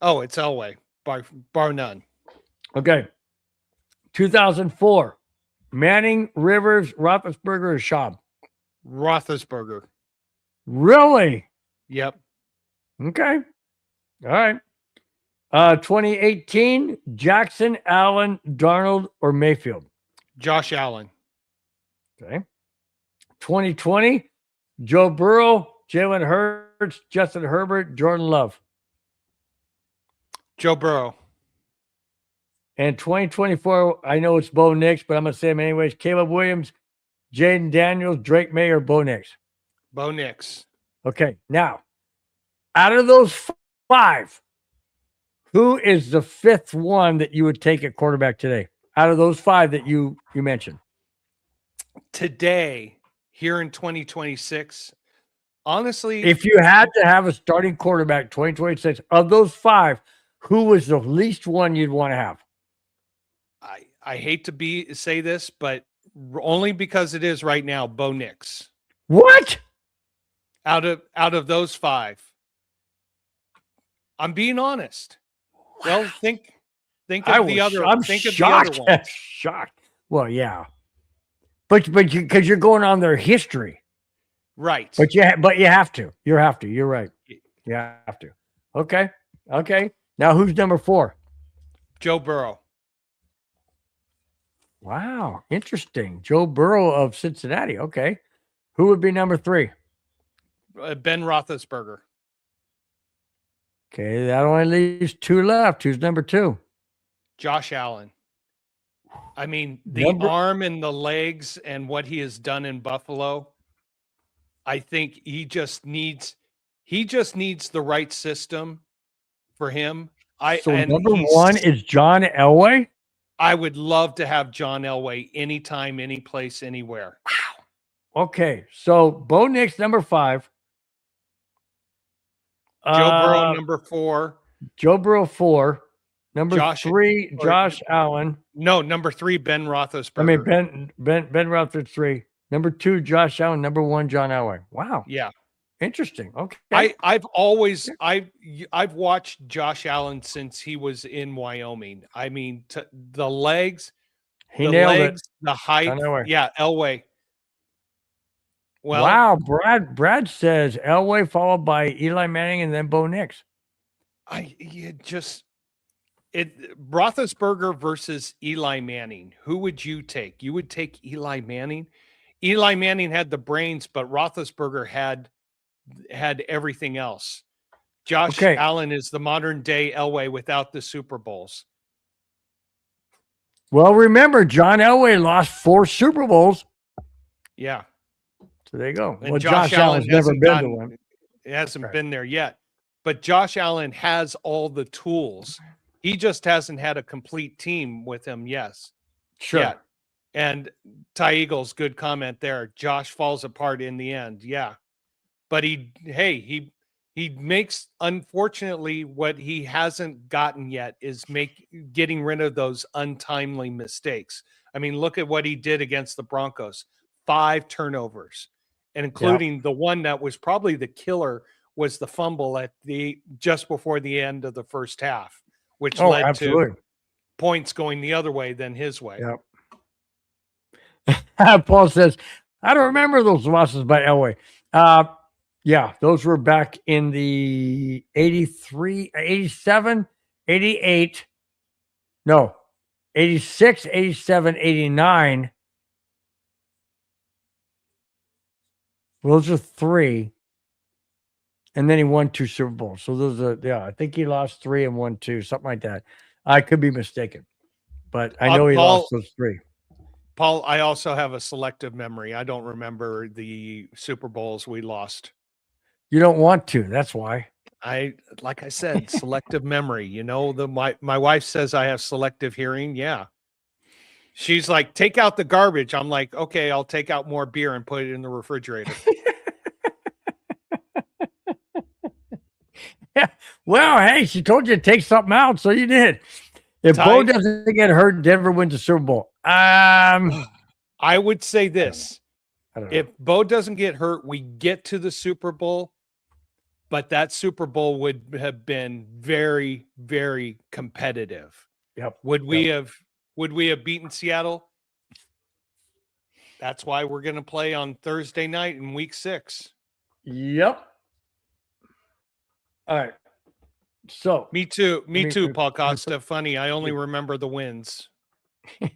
oh, it's Elway, bar none. Okay. 2004. Manning, Rivers, Roethlisberger, or Schaub? Roethlisberger. Really? Yep. Okay. All right. 2018. Jackson, Allen, Darnold, or Mayfield? Josh Allen. Okay. 2020. Joe Burrow, Jalen Hurts, Justin Herbert, Jordan Love. Joe Burrow. And 2024, I know it's Bo Nix, but I'm going to say him anyways. Caleb Williams, Jaden Daniels, Drake May, or Bo Nix? Bo Nix. Okay. Now, out of those 5, who is the 5th one that you would take at quarterback today? Out of those 5 that you mentioned. Today, here in 2026, honestly, If you had to have a starting quarterback 2026, of those 5, who was the least one you'd want to have? I hate to say this, but only because it is right now, Bo Nix. What? Out of those 5. I'm being honest. Well, think of the other. I'm think shocked. of the other ones. Shocked. Well, yeah, but because you're going on their history, Right. but you have to. You have to. You're right. You have to. Okay. Now who's number 4? Joe Burrow. Wow, interesting. Joe Burrow of Cincinnati. Okay, who would be number 3? Ben Roethlisberger. Okay, that only leaves 2 left. Who's number 2? Josh Allen. I mean, the arm and the legs and what he has done in Buffalo. I think he just needs the right system for him. Number 1 is John Elway. I would love to have John Elway anytime, any place, anywhere. Wow. Okay, so Bo Nix number 5. Joe Burrow number 4. Joe Burrow 4. Number 3, Josh Allen. No, number 3, Ben Roethlisberger. I mean Ben Roethlisberger 3. Number 2, Josh Allen. Number 1, John Elway. Wow. Yeah. Interesting. Okay. I've watched Josh Allen since he was in Wyoming. I mean, the legs, the height. Yeah, Elway. Well, wow. Brad says Elway followed by Eli Manning and then Bo Nix. Roethlisberger versus Eli Manning. Who would you take? You would take Eli Manning. Eli Manning had the brains, but Roethlisberger had everything else. Josh Allen is the modern day Elway without the Super Bowls. Well, remember, John Elway lost 4 Super Bowls. Yeah. So there you go. And well, Josh Allen's never been to one. It hasn't been there yet. But Josh Allen has all the tools. He just hasn't had a complete team with him. Yes. Sure. Yet. And Ty Eagles, good comment there. Josh falls apart in the end. Yeah. But he makes, unfortunately, what he hasn't gotten yet is getting rid of those untimely mistakes. I mean, look at what he did against the Broncos. 5 turnovers, and including the one that was probably the killer was the fumble at just before the end of the first half, which led to points going the other way than his way. Yep. Paul says, I don't remember those losses by Elway. Yeah, those were back in the 83, 87, 88. No, 86, 87, 89. Those are 3. And then he won 2 Super Bowls. So those are, I think he lost 3 and won 2, something like that. I could be mistaken, but I know he lost those 3. Paul, I also have a selective memory. I don't remember the Super Bowls we lost. You don't want to. That's why. Like I said, selective memory. You know, my wife says I have selective hearing. Yeah. She's like, take out the garbage. I'm like, okay, I'll take out more beer and put it in the refrigerator. Yeah. Well, hey, she told you to take something out, so you did. If Bo doesn't get hurt, Denver wins the Super Bowl. I would say this. I don't know. If Bo doesn't get hurt, we get to the Super Bowl, but that Super Bowl would have been very, very competitive. Yep. Would we have beaten Seattle? That's why we're going to play on Thursday night in week 6. Yep. All right. So me too, Paul Costa. Funny, I only remember the wins. All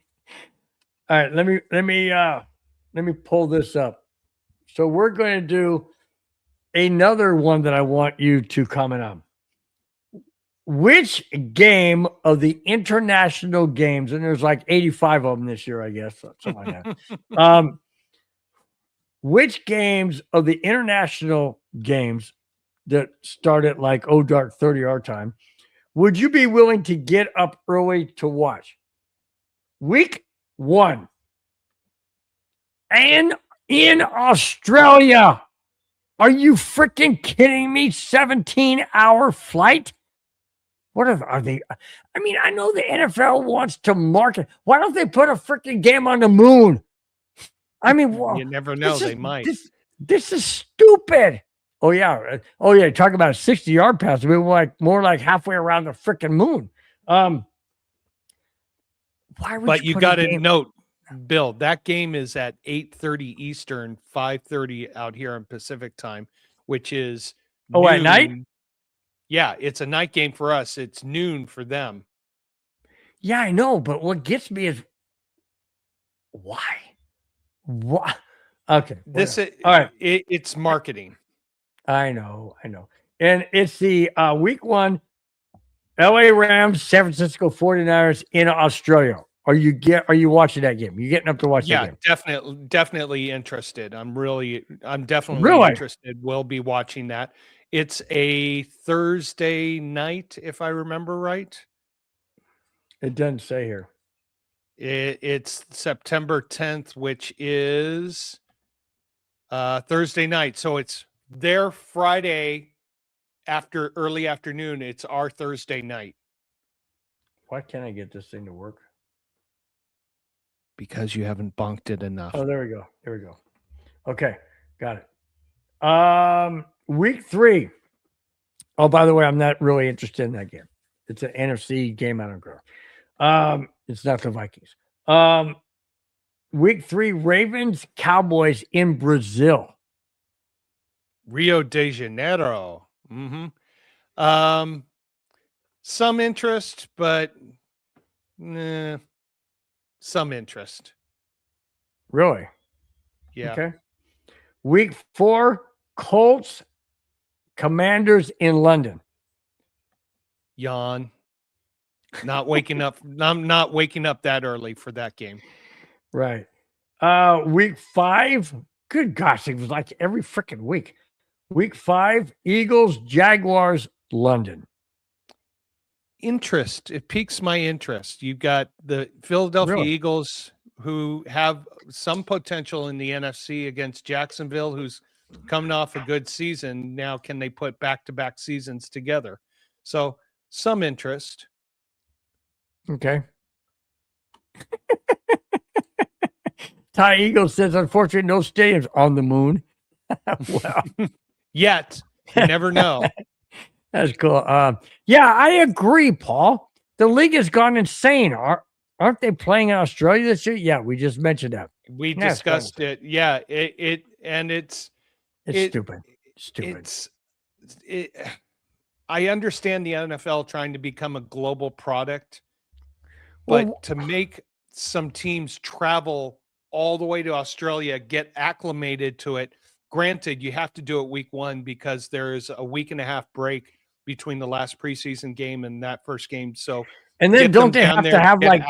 right, let me pull this up. So we're going to do another one that I want you to comment on. Which game of the international games, and there's like 85 of them this year, I guess, something like that. Which games of the international games that start at like dark 30 our time would you be willing to get up early to watch? Week 1. And in Australia. Are you freaking kidding me? 17-hour flight? What are they? I mean, I know the NFL wants to market. Why don't they put a freaking game on the moon? I mean, well, you never know. They might. This is stupid. Oh, yeah. Talk about a 60-yard pass. We were more like halfway around the freaking moon. Why would but you got to note, Bill, that game is at 8:30 Eastern, 5:30 out here in Pacific time, which is noon. At night? Yeah, it's a night game for us. It's noon for them. Yeah, I know, but what gets me is why? What? Okay. All right. It's marketing. I know. And it's the week 1 LA Rams, San Francisco 49ers in Australia. Are you watching that game? You getting up to watch that game? Definitely interested. I'm definitely interested. We'll be watching that. It's a Thursday night, if I remember right. It doesn't say here. It's September 10th, which is Thursday night. So it's their Friday after early afternoon. It's our Thursday night. Why can't I get this thing to work? Because you haven't bonked it enough. Oh, there we go. Okay, got it. Week 3. Oh, by the way, I'm not really interested in that game. It's an NFC game. I don't care. It's not the Vikings. Week 3, Ravens, Cowboys in Brazil. Rio de Janeiro. Some interest, but some interest. Really? Yeah. Okay. Week 4, Colts, Commanders in London. Yawn. Not waking up. I'm not waking up that early for that game. Right. Week 5. Good gosh, it was like every freaking week. Week 5, Eagles, Jaguars, London. Interest. It piques my interest. You've got the Philadelphia Eagles, who have some potential in the NFC, against Jacksonville, who's coming off a good season. Now, can they put back-to-back seasons together? So, some interest. Okay. Ty Eagle says, unfortunately, no stadiums on the moon. Well, yet. You never know. That's cool. Yeah, I agree, Paul. The league has gone insane. Aren't they playing in Australia this year? Yeah, we just mentioned that. We discussed it. Yeah, it's stupid. I understand the NFL trying to become a global product, but to make some teams travel all the way to Australia, get acclimated to it. Granted, you have to do it week 1 because there's a week and a half break between the last preseason game and that first game. So, and then don't they have to have like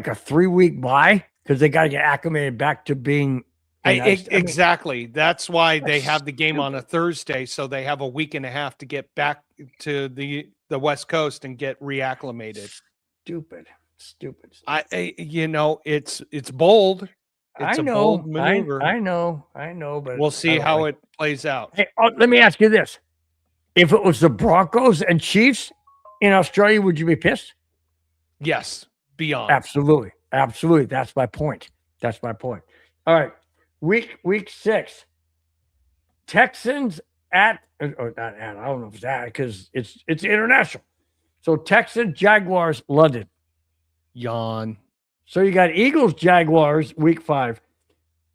a 3-week bye because they got to get acclimated back to being exactly. That's why they have the game on a Thursday, so they have a week and a half to get back to the West Coast and get reacclimated. Stupid. It's bold. It's a bold maneuver. I know, but we'll see how it plays out. Hey, let me ask you this. If it was the Broncos and Chiefs in Australia, would you be pissed? Yes, beyond. Absolutely. Absolutely. That's my point. That's my point. All right. Week 6. Texans at, or not at, I don't know if it's at, because it's international. So Texans, Jaguars, London. Yawn. So you got Eagles, Jaguars, week 5.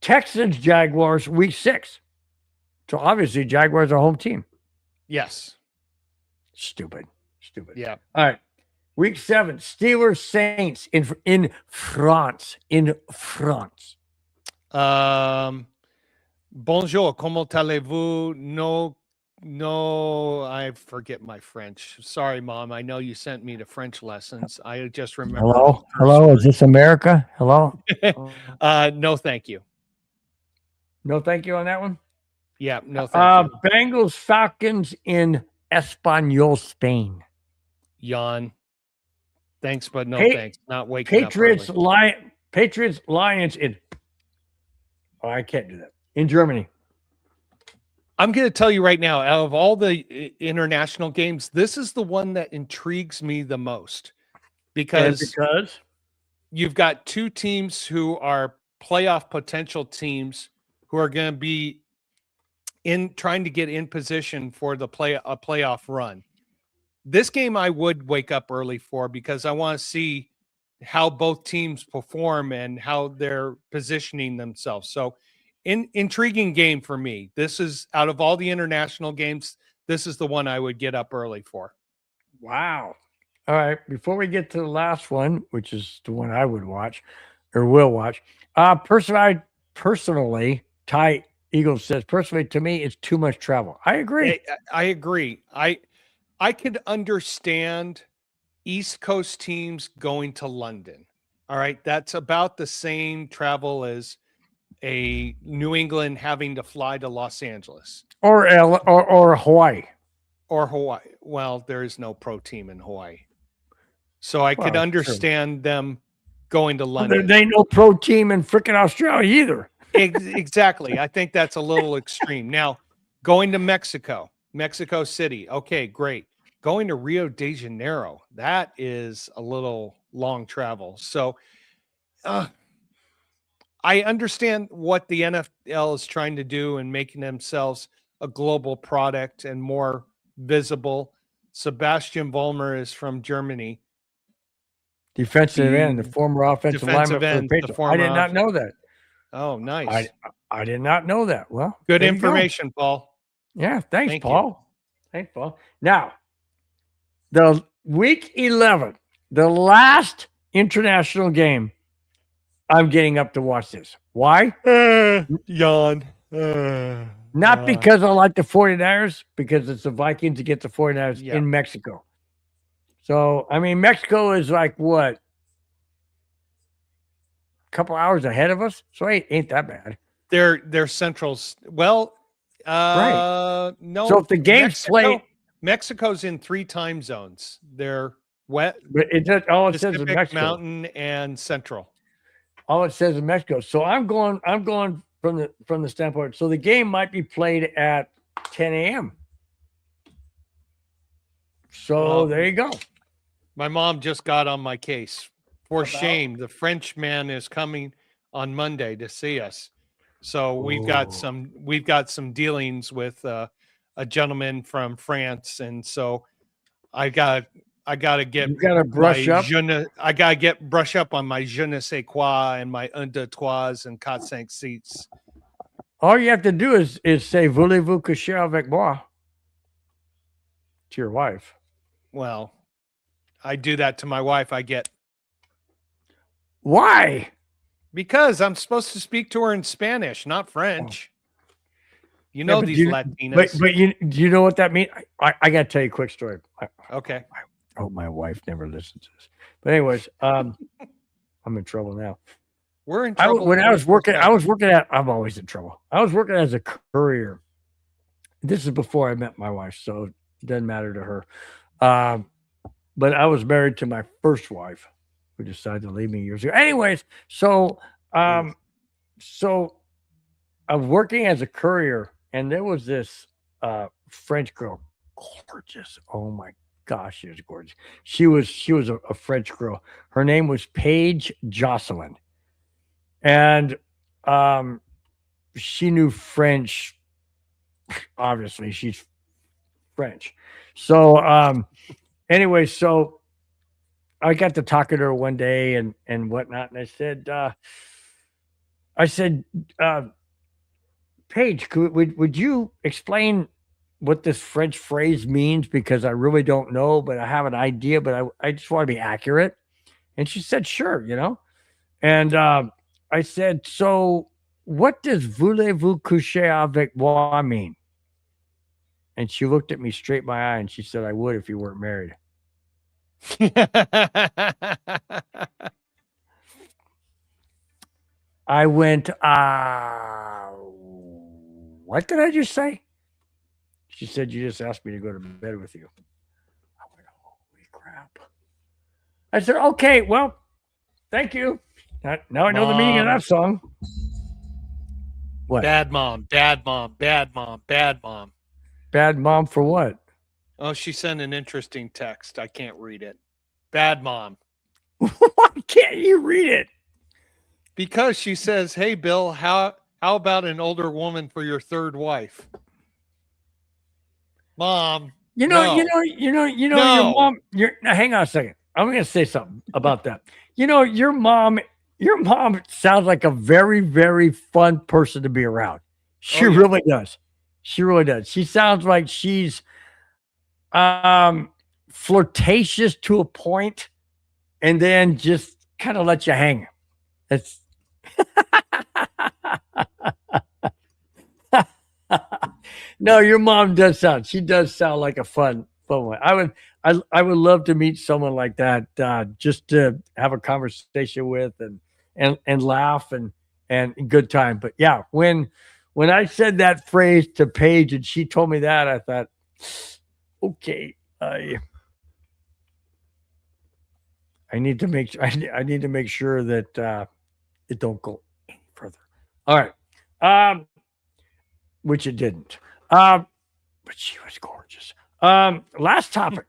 Texans, Jaguars, week 6. So obviously Jaguars are home team. Yes. Stupid. Yeah. All right. Week 7, Steelers, Saints in France. In France. Bonjour, comment allez-vous? No, I forget my French. Sorry, Mom. I know you sent me to French lessons. I just remember. Hello. Is this America? Hello. No, thank you. No, thank you on that one. Yeah, no, thank you. Bengals, Falcons in Espanol, Spain. Yawn. Thanks, but no thanks. Not waking Patriots, up early. Patriots, Lions in. Oh, I can't do that. In Germany. I'm going to tell you right now, out of all the international games, this is the one that intrigues me the most because you've got two teams who are playoff potential teams who are going to be trying to get in position for a playoff run. This game I would wake up early for because I want to see how both teams perform and how they're positioning themselves. So intriguing game for me. This is, out of all the international games, this is the one I would get up early for. Wow. All right. Before we get to the last one, which is the one I would watch or will watch, personally, Ty Eagles says, personally, to me, it's too much travel. I agree. I agree. I could understand East Coast teams going to London. All right. That's about the same travel as a New England having to fly to Los Angeles or Hawaii. Or Hawaii. Well, there is no pro team in Hawaii. So I could understand them going to London. There ain't no pro team in freaking Australia either. Exactly. I think that's a little extreme. Now, going to Mexico City. Okay, great. Going to Rio de Janeiro, that is a little long travel. So I understand what the NFL is trying to do and making themselves a global product and more visible. Sebastian Vollmer is from Germany. Defensive end, the former offensive lineman for the Patriots. I did not know that. Oh, nice. I did not know that. Well, good information, Paul. Yeah, thanks, Paul. Thanks, Paul. Now, the week 11, the last international game, I'm getting up to watch this. Why? Yawn. Not because I like the 49ers, because it's the Vikings against the 49ers in Mexico. So, I mean, Mexico is like what? A couple hours ahead of us? So it ain't that bad. They're centrals. Well, right. No. So if the game's played, Mexico's in 3 time zones. They're wet. But it says is Mexico. Mountain and Central. All it says is Mexico. So I'm going from the standpoint. So the game might be played at 10 a.m. So there you go. My mom just got on my case. For shame, the Frenchman is coming on Monday to see us. So we've got some dealings with a gentleman from France, and so I gotta get brush up. I gotta get brush up on my je ne sais quoi and my un deux trois and quatre cinq seats. All you have to do is say voulez-vous coucher avec moi to your wife. Well, I do that to my wife. Why? Because I'm supposed to speak to her in Spanish, not French. You know these Latinas. But do you know what that means? I got to tell you a quick story. Okay. I hope my wife never listens to this. But anyways, I'm in trouble now. We're in trouble. I'm always in trouble. I was working as a courier. This is before I met my wife, so it doesn't matter to her. But I was married to my first wife, who decided to leave me years ago. Anyways, so I was working as a courier, and there was this French girl, gorgeous. Oh my gosh, she was gorgeous. She was a French girl. Her name was Paige Jocelyn, and she knew French. Obviously, she's French. So anyway, so I got to talking to her one day and whatnot, and I said, Paige, would you explain what this French phrase means? Because I really don't know, but I have an idea, but I just want to be accurate. And she said, sure, And I said, so what does voulez-vous coucher avec moi mean? And she looked at me straight in my eye and she said, I would if you weren't married. I went, what did I just say? She said, you just asked me to go to bed with you. I went, holy crap. I said, okay, well, thank you. Now I know the meaning of that song. What? Bad mom, bad mom, bad mom, bad mom. Bad mom for what? Oh, she sent an interesting text. I can't read it. Bad mom. Why can't you read it? Because she says, hey, Bill, how about an older woman for your third wife? Mom. No. Your mom, now hang on a second. I'm going to say something about that. Your mom sounds like a very, very fun person to be around. She really does. She really does. She sounds like she's flirtatious to a point and then just kind of let you hang. That's no, your mom does sound. She does sound like a fun one. I would love to meet someone like that, just to have a conversation with and laugh and good time. But yeah, when I said that phrase to Paige and she told me that, I thought, okay, I need to make sure that it don't go any further. All right, which it didn't. But she was gorgeous. Last topic.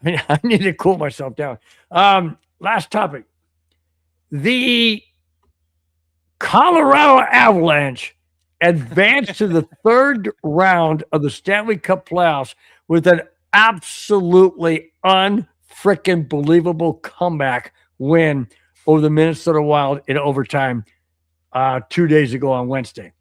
I need to cool myself down. Last topic. The Colorado Avalanche advanced to the third round of the Stanley Cup playoffs with an absolutely unfreaking believable comeback win over the Minnesota Wild in overtime 2 days ago on Wednesday.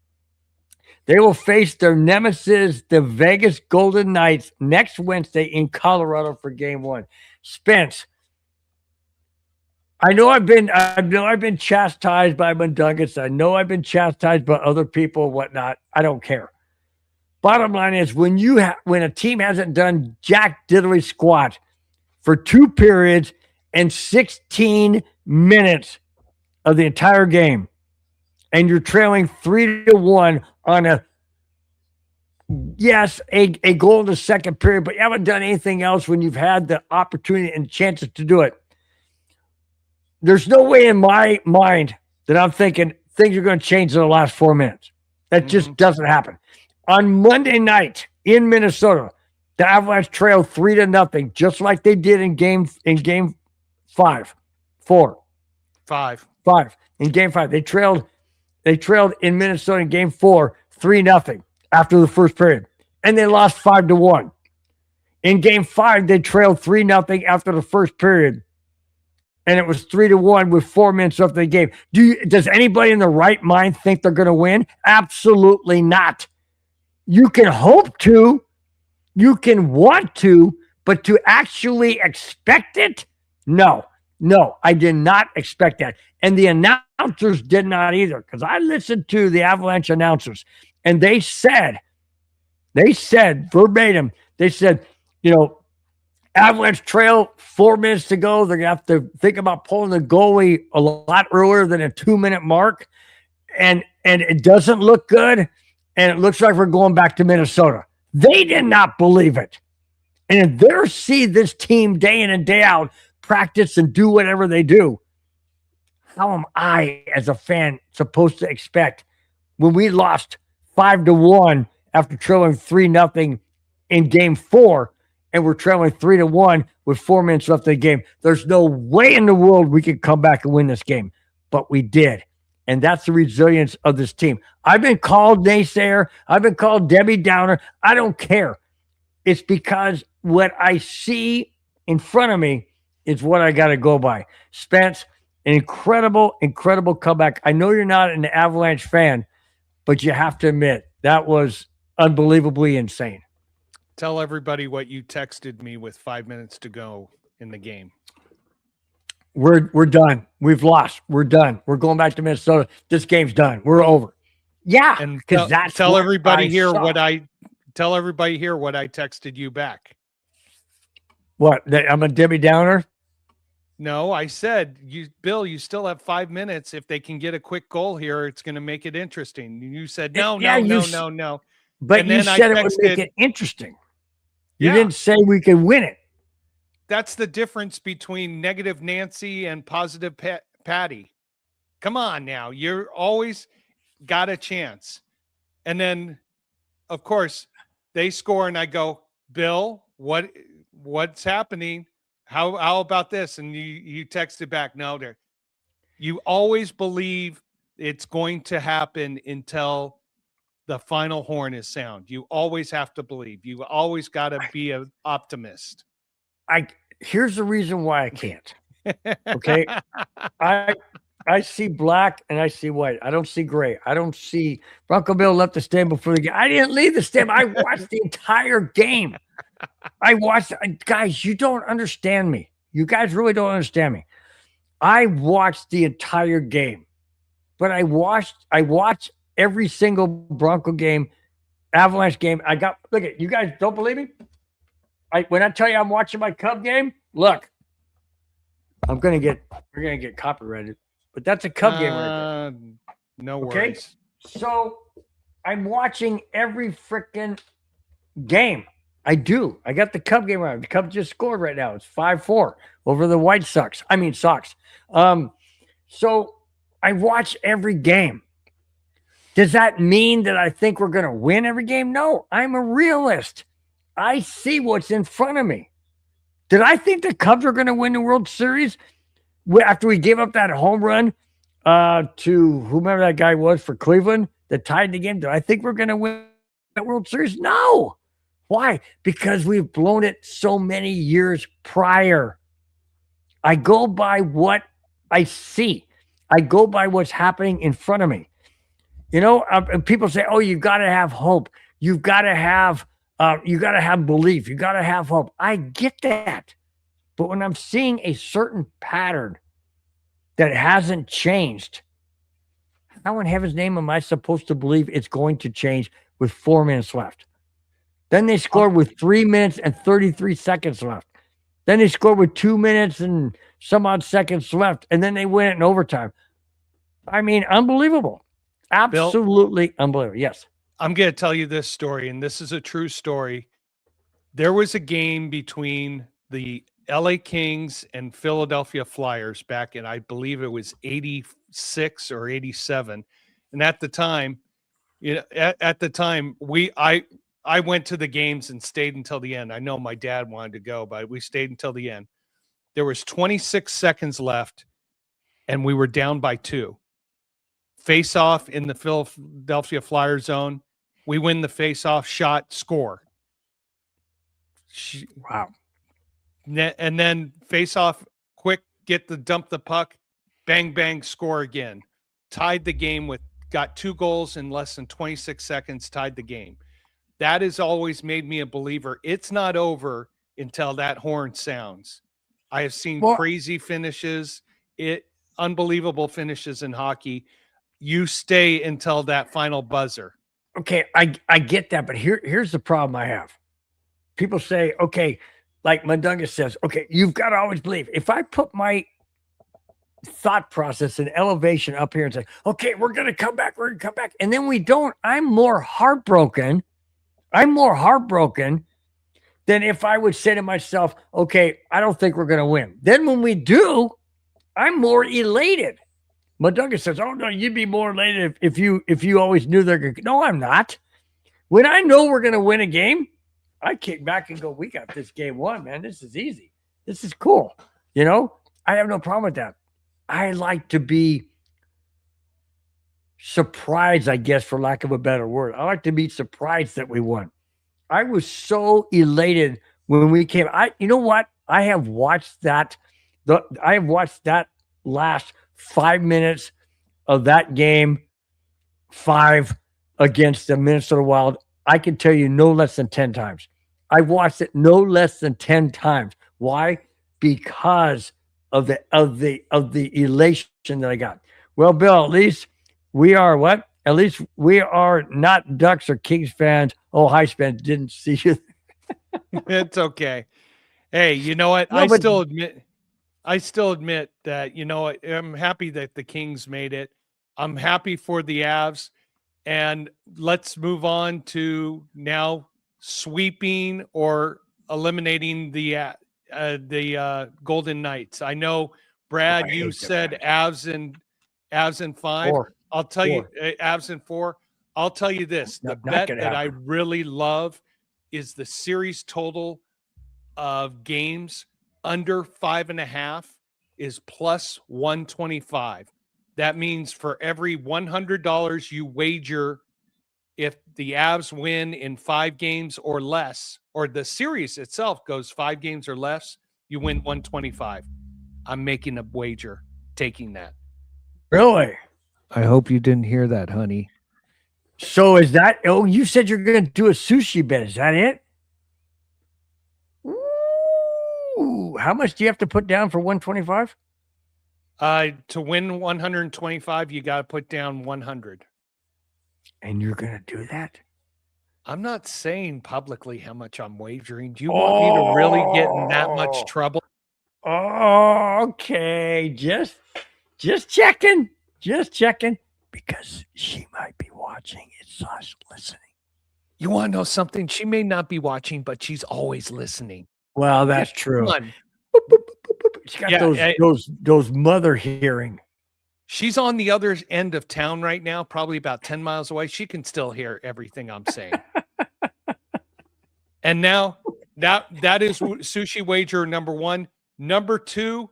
They will face their nemesis, the Vegas Golden Knights, next Wednesday in Colorado for Game 1. Spence, I know I've been chastised by Mundungus. I know I've been chastised by other people and whatnot. I don't care. Bottom line is, when a team hasn't done jack diddly squat for 2 periods and 16 minutes of the entire game, and you're trailing 3-1 on a goal in the second period, but you haven't done anything else when you've had the opportunity and chances to do it. There's no way in my mind that I'm thinking things are going to change in the last 4 minutes. That just doesn't happen. On Monday night in Minnesota, the Avalanche trailed 3-0, just like they did in game 5. In game 5. They trailed in Minnesota in game 4, 3-0 after the first period. And they lost 5-1. In game 5, they trailed 3-0 after the first period. And it was 3-1 with 4 minutes left of the game. Does anybody in the right mind think they're going to win? Absolutely not. You can hope to, you can want to, but to actually expect it? No, I did not expect that. And the announcers did not either, because I listened to the Avalanche announcers, and they said verbatim, they said, Avalanche trail 4 minutes to go. They're going to have to think about pulling the goalie a lot earlier than a 2-minute mark. And it doesn't look good. And it looks like we're going back to Minnesota. They did not believe it. And if they see this team day in and day out practice and do whatever they do, how am I, as a fan, supposed to expect when we lost 5-1 after trailing 3-0 in game 4, and we're trailing 3-1 with 4 minutes left in the game. There's no way in the world we could come back and win this game, but we did. And that's the resilience of this team. I've been called naysayer. I've been called Debbie Downer. I don't care. It's because what I see in front of me is what I got to go by. Spence, an incredible, incredible comeback. I know you're not an Avalanche fan, but you have to admit that was unbelievably insane. Tell everybody what you texted me with 5 minutes to go in the game. We're done. We've lost. We're done. We're going back to Minnesota. This game's done. We're over. Yeah, And because that's tell what everybody I here saw. what I texted you back. What? That I'm a Debbie Downer? No, I said, Bill, you still have 5 minutes. If they can get a quick goal here, it's going to make it interesting. And you said, no. But And you then I said it would make texted- it interesting. You Yeah. didn't say we could win it. That's the difference between negative Nancy and positive Patty. Come on now. You're always got a chance. And then, of course, they score and I go, Bill, what's happening? How about this? And you texted back, no, there. You always believe it's going to happen until the final horn is sound. You always have to believe. You always got to be an optimist. Here's the reason why I can't. Okay. I see black and I see white. I don't see gray. I don't see Bronco Bill left the stand before the game. I didn't leave the stand. I watched the entire game. Guys, you don't understand me. You guys really don't understand me. I watched the entire game, but I watched every single Bronco game, Avalanche game. Look at you guys don't believe me? When I tell you I'm watching my Cub game, look, we're gonna get copyrighted, but that's a Cub game right there. No Okay? worries. So I'm watching every freaking game. I do. I got the Cub game right. The Cubs just scored right now. It's 5-4 over the White Sox. Sox. So I watch every game. Does that mean that I think we're going to win every game? No, I'm a realist. I see what's in front of me. Did I think the Cubs were going to win the World Series after we gave up that home run to whomever that guy was for Cleveland that tied the game? Did I think we're going to win that World Series? No. Why? Because we've blown it so many years prior. I go by what I see. I go by what's happening in front of me. You know, people say, "Oh, you've got to have hope. You've got to have belief. You got to have hope." I get that, but when I'm seeing a certain pattern that hasn't changed, how in heaven's name am I supposed to believe it's going to change with 4 minutes left? Then they scored with 3 minutes and 33 seconds left. Then they scored with 2 minutes and some odd seconds left, and then they win it in overtime. Unbelievable. Absolutely unbelievable. Yes. I'm going to tell you this story, and this is a true story. There was a game between the LA Kings and Philadelphia Flyers back in, I believe it was 86 or 87. And at the time, I went to the games and stayed until the end. I know my dad wanted to go, but we stayed until the end. There was 26 seconds left, and we were down by 2. Face off in the Philadelphia Flyer zone. We win the face off, shot, score. Wow. And then face off, quick, dump the puck, bang, bang, score again. Tied the game got 2 goals in less than 26 seconds, tied the game. That has always made me a believer. It's not over until that horn sounds. I have seen crazy finishes, unbelievable finishes in hockey. You stay until that final buzzer. Okay, I get that, but here's the problem I have. People say, okay, like Mundungus says, okay, you've got to always believe. If I put my thought process and elevation up here and say, okay, we're going to come back, and then we don't, I'm more heartbroken than if I would say to myself, okay, I don't think we're going to win. Then when we do, I'm more elated. Mundungus says, oh no, you'd be more elated if you always knew they're going to. No, I'm not. when I know we're going to win a game, I kick back and go, we got this game won, man. This is easy. This is cool. You know, I have no problem with that. I like to be surprised, I guess, for lack of a better word. I like to be surprised that we won. I was so elated when we came. You know what? I have watched that. I have watched that last 5 minutes of that game 5 against the Minnesota Wild. I can tell you no less than 10 times. I watched it no less than 10 times. Why? Because of the elation that I got. Well, Bill, at least we are what? At least we are not Ducks or Kings fans. Oh, hi, Spence. Didn't see you. It's okay. Hey, you know what? No, I but- still admit that, you know, I'm happy that the Kings made it. I'm happy for the Avs. And let's move on to now sweeping or eliminating the Golden Knights. I know, Brad, I you hate the said Avs and 5. 4. I'll tell you, Avs and 4. I'll tell you this: the Not bet gonna that I happen. really love is the series total of games under 5.5 is plus 125. That means for every $100 you wager, if the Avs win in 5 games or less, or the series itself goes 5 games or less, you win 125. I'm making a wager, taking that. Really? I hope you didn't hear that, honey. So is that? Oh, you said you're going to do a sushi bet. Is that it? Ooh, how much do you have to put down for 125? To win 125, you got to put down 100. And you're going to do that? I'm not saying publicly how much I'm wagering. Do you want me to really get in that much trouble? Oh, okay. Just checking. Just checking. Because she might be watching. It's us listening. You want to know something? She may not be watching, but she's always listening. Well, that's true. Come on. She got Yeah, those mother hearing. She's on the other end of town right now, probably about 10 miles away. She can still hear everything I'm saying. And now that is sushi wager number 1. Number 2,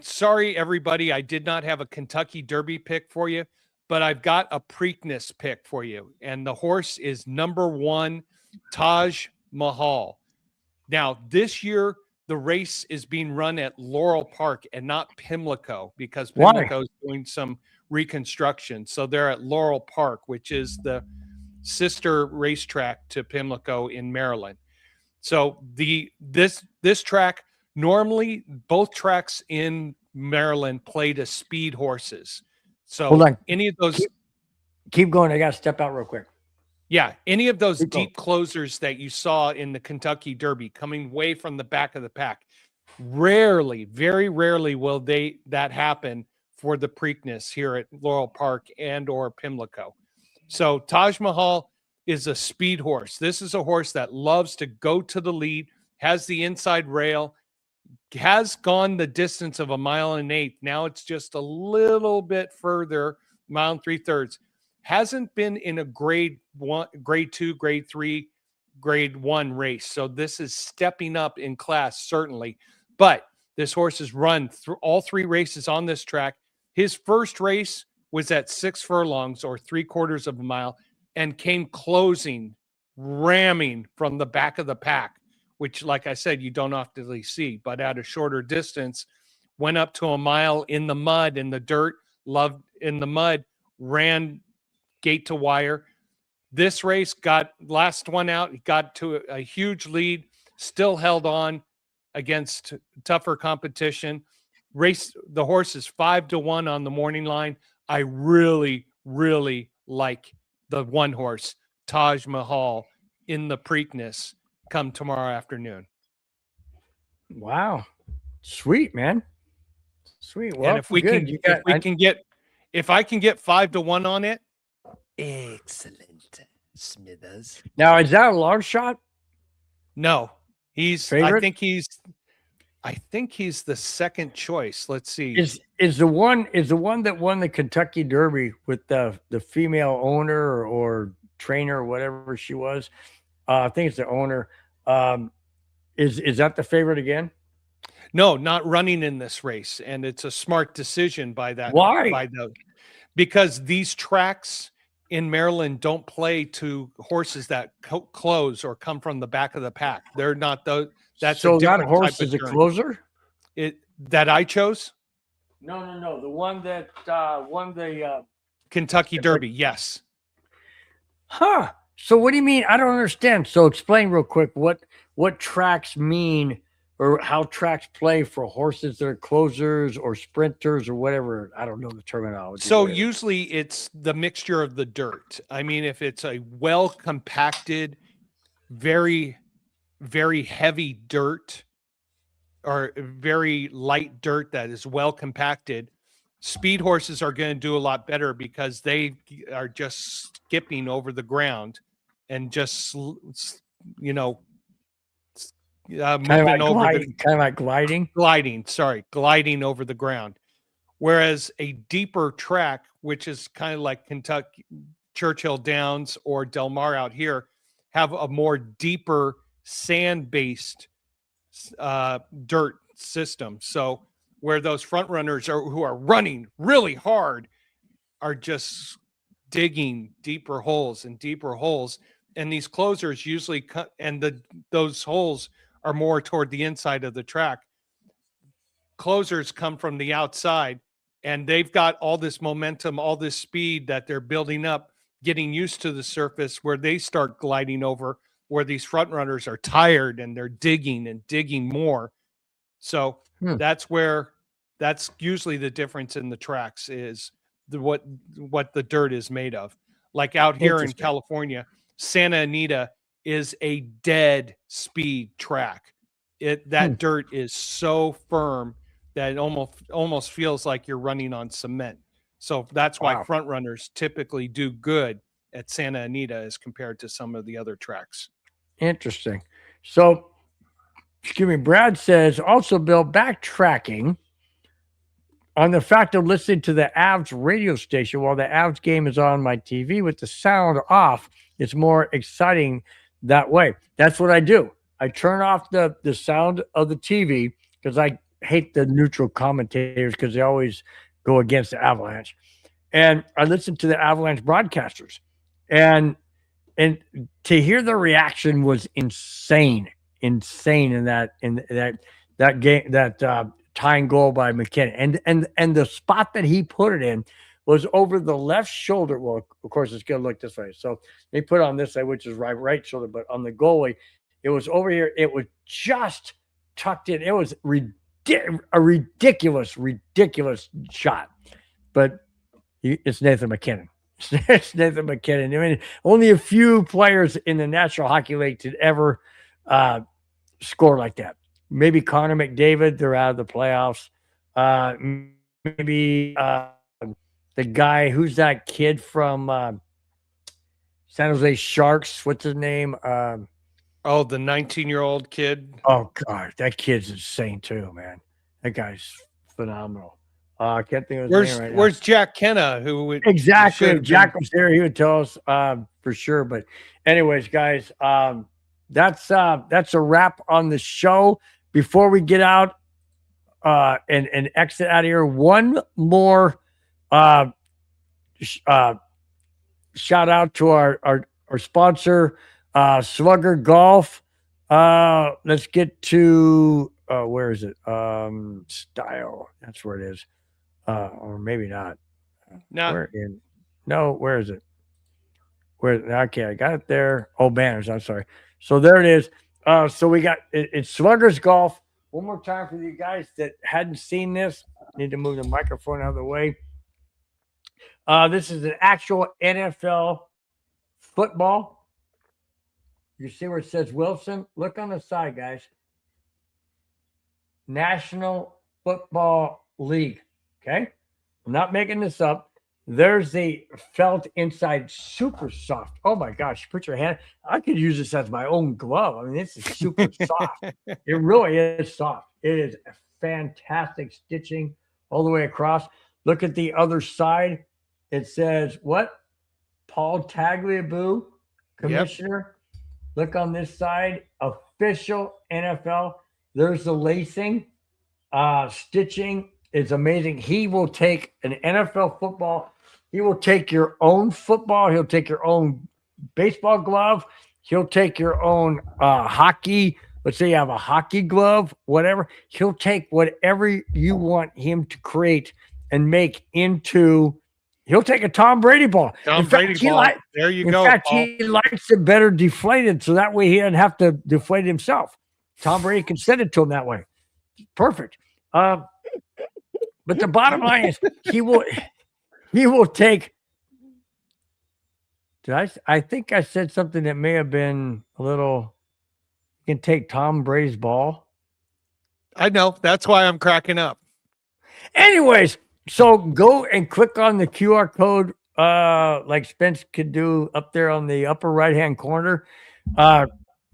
sorry everybody, I did not have a Kentucky Derby pick for you, but I've got a Preakness pick for you. And the horse is number 1, Taj Mahal. Now, this year, the race is being run at Laurel Park and not Pimlico because Why? Pimlico is doing some reconstruction. So they're at Laurel Park, which is the sister racetrack to Pimlico in Maryland. So this track, normally both tracks in Maryland play to speed horses. So Hold on. any of those Keep going. I got to step out real quick. Yeah, any of those Keep going. deep closers that you saw in the Kentucky Derby coming way from the back of the pack, rarely, very rarely will that happen for the Preakness here at Laurel Park and or Pimlico. So Taj Mahal is a speed horse. This is a horse that loves to go to the lead, has the inside rail, has gone the distance of 1.8 miles. Now it's just a little bit further, 1 3/4. Hasn't been in a grade 1, grade 2, grade 3, grade 1 race. So this is stepping up in class, certainly. But this horse has run through all 3 races on this track. His first race was at 6 furlongs or 3/4 of a mile and came closing, ramming from the back of the pack, which, like I said, you don't often see, but at a shorter distance, went up to 1 mile in the mud, in the dirt, loved in the mud, ran gate to wire. This race got last one out, got to a huge lead, still held on against tougher competition. Race, the horse is 5-1 on the morning line. I really, really like the one horse, Taj Mahal, in the Preakness come tomorrow afternoon. Wow. Sweet, man. Sweet. Well, And if we good. if I can get 5-1 on it, Excellent, Smithers. Now, is that a long shot? no, he's. Favorite? I think he's the second choice. Let's see. Is the one that won the Kentucky Derby with the female owner or trainer or whatever she was. I think it's the owner. Is that the favorite again? No, not running in this race, and it's a smart decision by that. Why? Because these tracks in Maryland don't play to horses that close or come from the back of the pack. They're not those. That's so a different that horse type is of a journey. closer. That I chose. No. The one that won the Kentucky Derby. Yes. Huh. So what do you mean? I don't understand. So explain real quick what tracks mean or how tracks play for horses that are closers or sprinters or whatever. I don't know the terminology. So whatever. usually it's the mixture of the dirt. I mean, if it's a well compacted, very, very heavy dirt or very light dirt that is well compacted, speed horses are going to do a lot better because they are just skipping over the ground and just, moving over gliding, kind of like gliding over the ground. Whereas a deeper track, which is kind of like Kentucky, Churchill Downs or Del Mar out here, have a more deeper sand-based dirt system. So where those front runners who are running really hard are just digging deeper holes and deeper holes. And these closers usually cut, and those holes are more toward the inside of the track. Closers come from the outside, and they've got all this momentum, all this speed that they're building up, getting used to the surface where they start gliding over, where these front runners are tired and they're digging and digging more. So that's usually the difference in the tracks is what the dirt is made of. Like out here in California, Santa Anita is a dead speed track. That dirt is so firm that it almost feels like you're running on cement. So that's why front runners typically do good at Santa Anita as compared to some of the other tracks. Interesting. So, excuse me, Brad says, also, Bill, backtracking on the fact of listening to the Avs radio station while the Avs game is on my TV with the sound off, it's more exciting that way. That's what I do. I turn off the sound of the TV because I hate the neutral commentators because they always go against the Avalanche. And I listen to the Avalanche broadcasters. And to hear the reaction was insane in that game, that tying goal by McKinnon. And the spot that he put it in was over the left shoulder. Well, of course, it's going to look this way. So they put it on this side, which is right shoulder, but on the goalie, it was over here. It was just tucked in. It was a ridiculous shot. But it's Nathan McKinnon. It's Nathan McKinnon. I mean, only a few players in the National Hockey League could ever score like that. Maybe Connor McDavid. They're out of the playoffs. Maybe the guy, who's that kid from San Jose Sharks? What's his name? The 19-year-old kid. Oh, God. That kid's insane, too, man. That guy's phenomenal. I can't think of his name right now. Where's Jack Kenna? Exactly. If Jack was here, he would tell us for sure. But anyways, guys, that's a wrap on the show. Before we get out and exit out of here, one more shout out to our sponsor, Slugger Golf. Let's get to where is it? Style. That's where it is. Or maybe not. No. Where is it? Okay, I got it there. Oh, banners. I'm sorry. So there it is. So we got it's Sluggers Golf. One more time for you guys that hadn't seen this. Need to move the microphone out of the way. This is an actual NFL football. You see where it says Wilson? Look on the side, guys. National Football League. Okay? I'm not making this up. There's the felt inside, super soft. Oh my gosh, put your hand. I could use this as my own glove. I mean, this is super soft. It really is soft. It is a fantastic stitching all the way across. Look at the other side. It says what? Paul Tagliabue, commissioner. Look on this side, official NFL. There's the lacing, stitching is amazing. He will take an NFL football. He will take your own football. He'll take your own baseball glove. He'll take your own hockey. Let's say you have a hockey glove, whatever. He'll take whatever you want him to create and make into. He'll take a Tom Brady ball. Tom Brady ball. There you go. In fact, Paul. he likes it better deflated, so that way he doesn't have to deflate it himself. Tom Brady can send it to him that way. Perfect. But the bottom line is he will take. I think I said something that may have been a little. You can take Tom Brady's ball. I know. That's why I'm cracking up. Anyways, so go and click on the QR code, like Spence could do up there on the upper right-hand corner.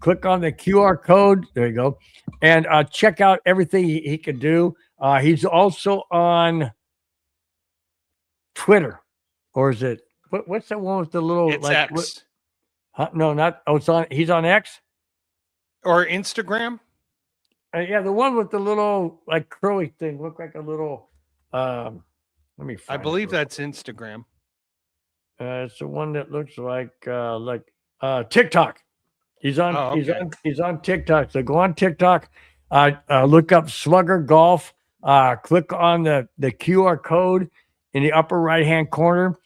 Click on the QR code. There you go. And check out everything he can do. He's also on Twitter. Or is it, what's that one with the little, It's X. No, not, he's on X? Or Instagram? Yeah, the one with the little, like, curly thing. Look like a little, let me find I believe that's Instagram. It's the one that looks like TikTok. He's on okay. he's on TikTok. So go on TikTok, look up Slugger Golf, click on the QR code in the upper right hand corner,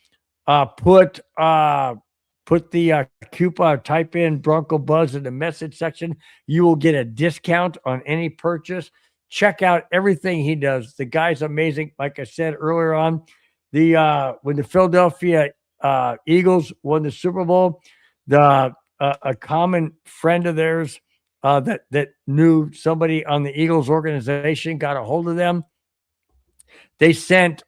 put the coupon, type in Bronco Buzz in the message section. You will get a discount on any purchase. Check out everything he does. The guy's amazing. Like I said earlier on, when the Philadelphia Eagles won the Super Bowl, a common friend of theirs that knew somebody on the Eagles organization got a hold of them. They sent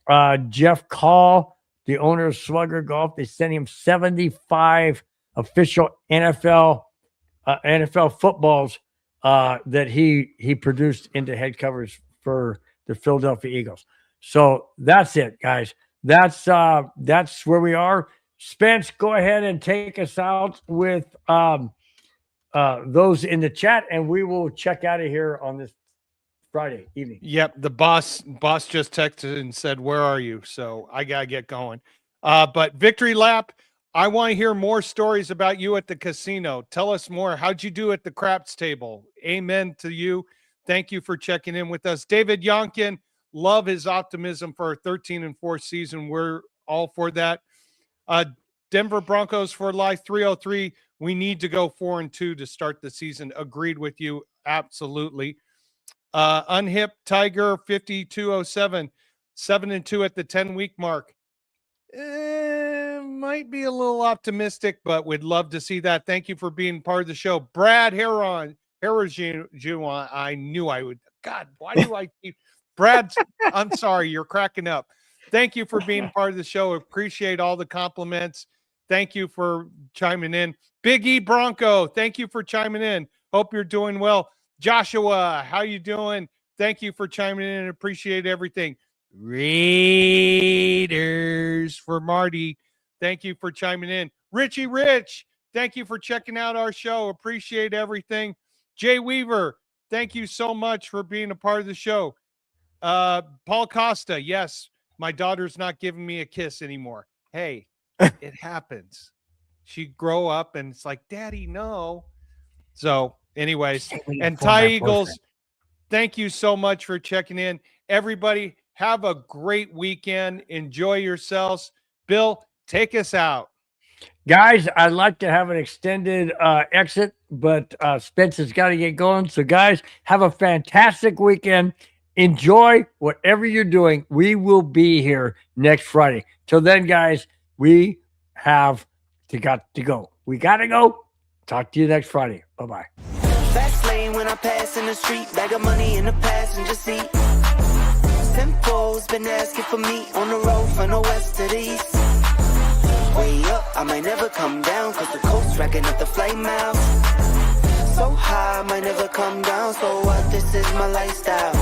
Jeff Call, the owner of Slugger Golf, they sent him 75 official NFL footballs that he produced into head covers for the Philadelphia Eagles. So that's it, guys. That's where we are. Spence, go ahead and take us out with those in the chat, and we will check out of here on this Friday evening. Yep, the boss just texted and said, "Where are you?" So I gotta get going. But Victory Lap, I want to hear more stories about you at the casino. Tell us more. How'd you do at the craps table? Amen to you. Thank you for checking in with us, David Yonkin. Love his optimism for a 13-4 season. We're all for that. Denver Broncos for life 303. We need to go 4-2 to start the season. Agreed with you. Absolutely. Unhip Tiger 5207, 7-2 at the 10-week mark. Might be a little optimistic, but we'd love to see that. Thank you for being part of the show. Brad Heron, I knew I would. God, why do I keep Brad? I'm sorry, you're cracking up. Thank you for being part of the show. Appreciate all the compliments. Thank you for chiming in. Big E Bronco, thank you for chiming in. Hope you're doing well. Joshua, how you doing? Thank you for chiming in and appreciate everything. Raiders for Marty. Thank you for chiming in. Richie Rich, thank you for checking out our show. Appreciate everything. Jay Weaver, thank you so much for being a part of the show. Paul Costa, yes, my daughter's not giving me a kiss anymore. Hey, it happens. She'd grow up and it's like, Daddy, no. So anyways, and Ty Eagles, thank you so much for checking in. Everybody, have a great weekend. Enjoy yourselves. Bill, take us out. Guys, I'd like to have an extended exit, but Spence has got to get going. So, guys, have a fantastic weekend. Enjoy whatever you're doing. We will be here next Friday. Till then, guys, we have to go. We got to go. Talk to you next Friday. Bye-bye. Fast lane when I pass in the street, bag of money in the passenger seat. Tempo's been asking for me on the road from the west to the east. Way up, I might never come down, cause the coast's racking up the flight miles. So high, I might never come down, so what, this is my lifestyle.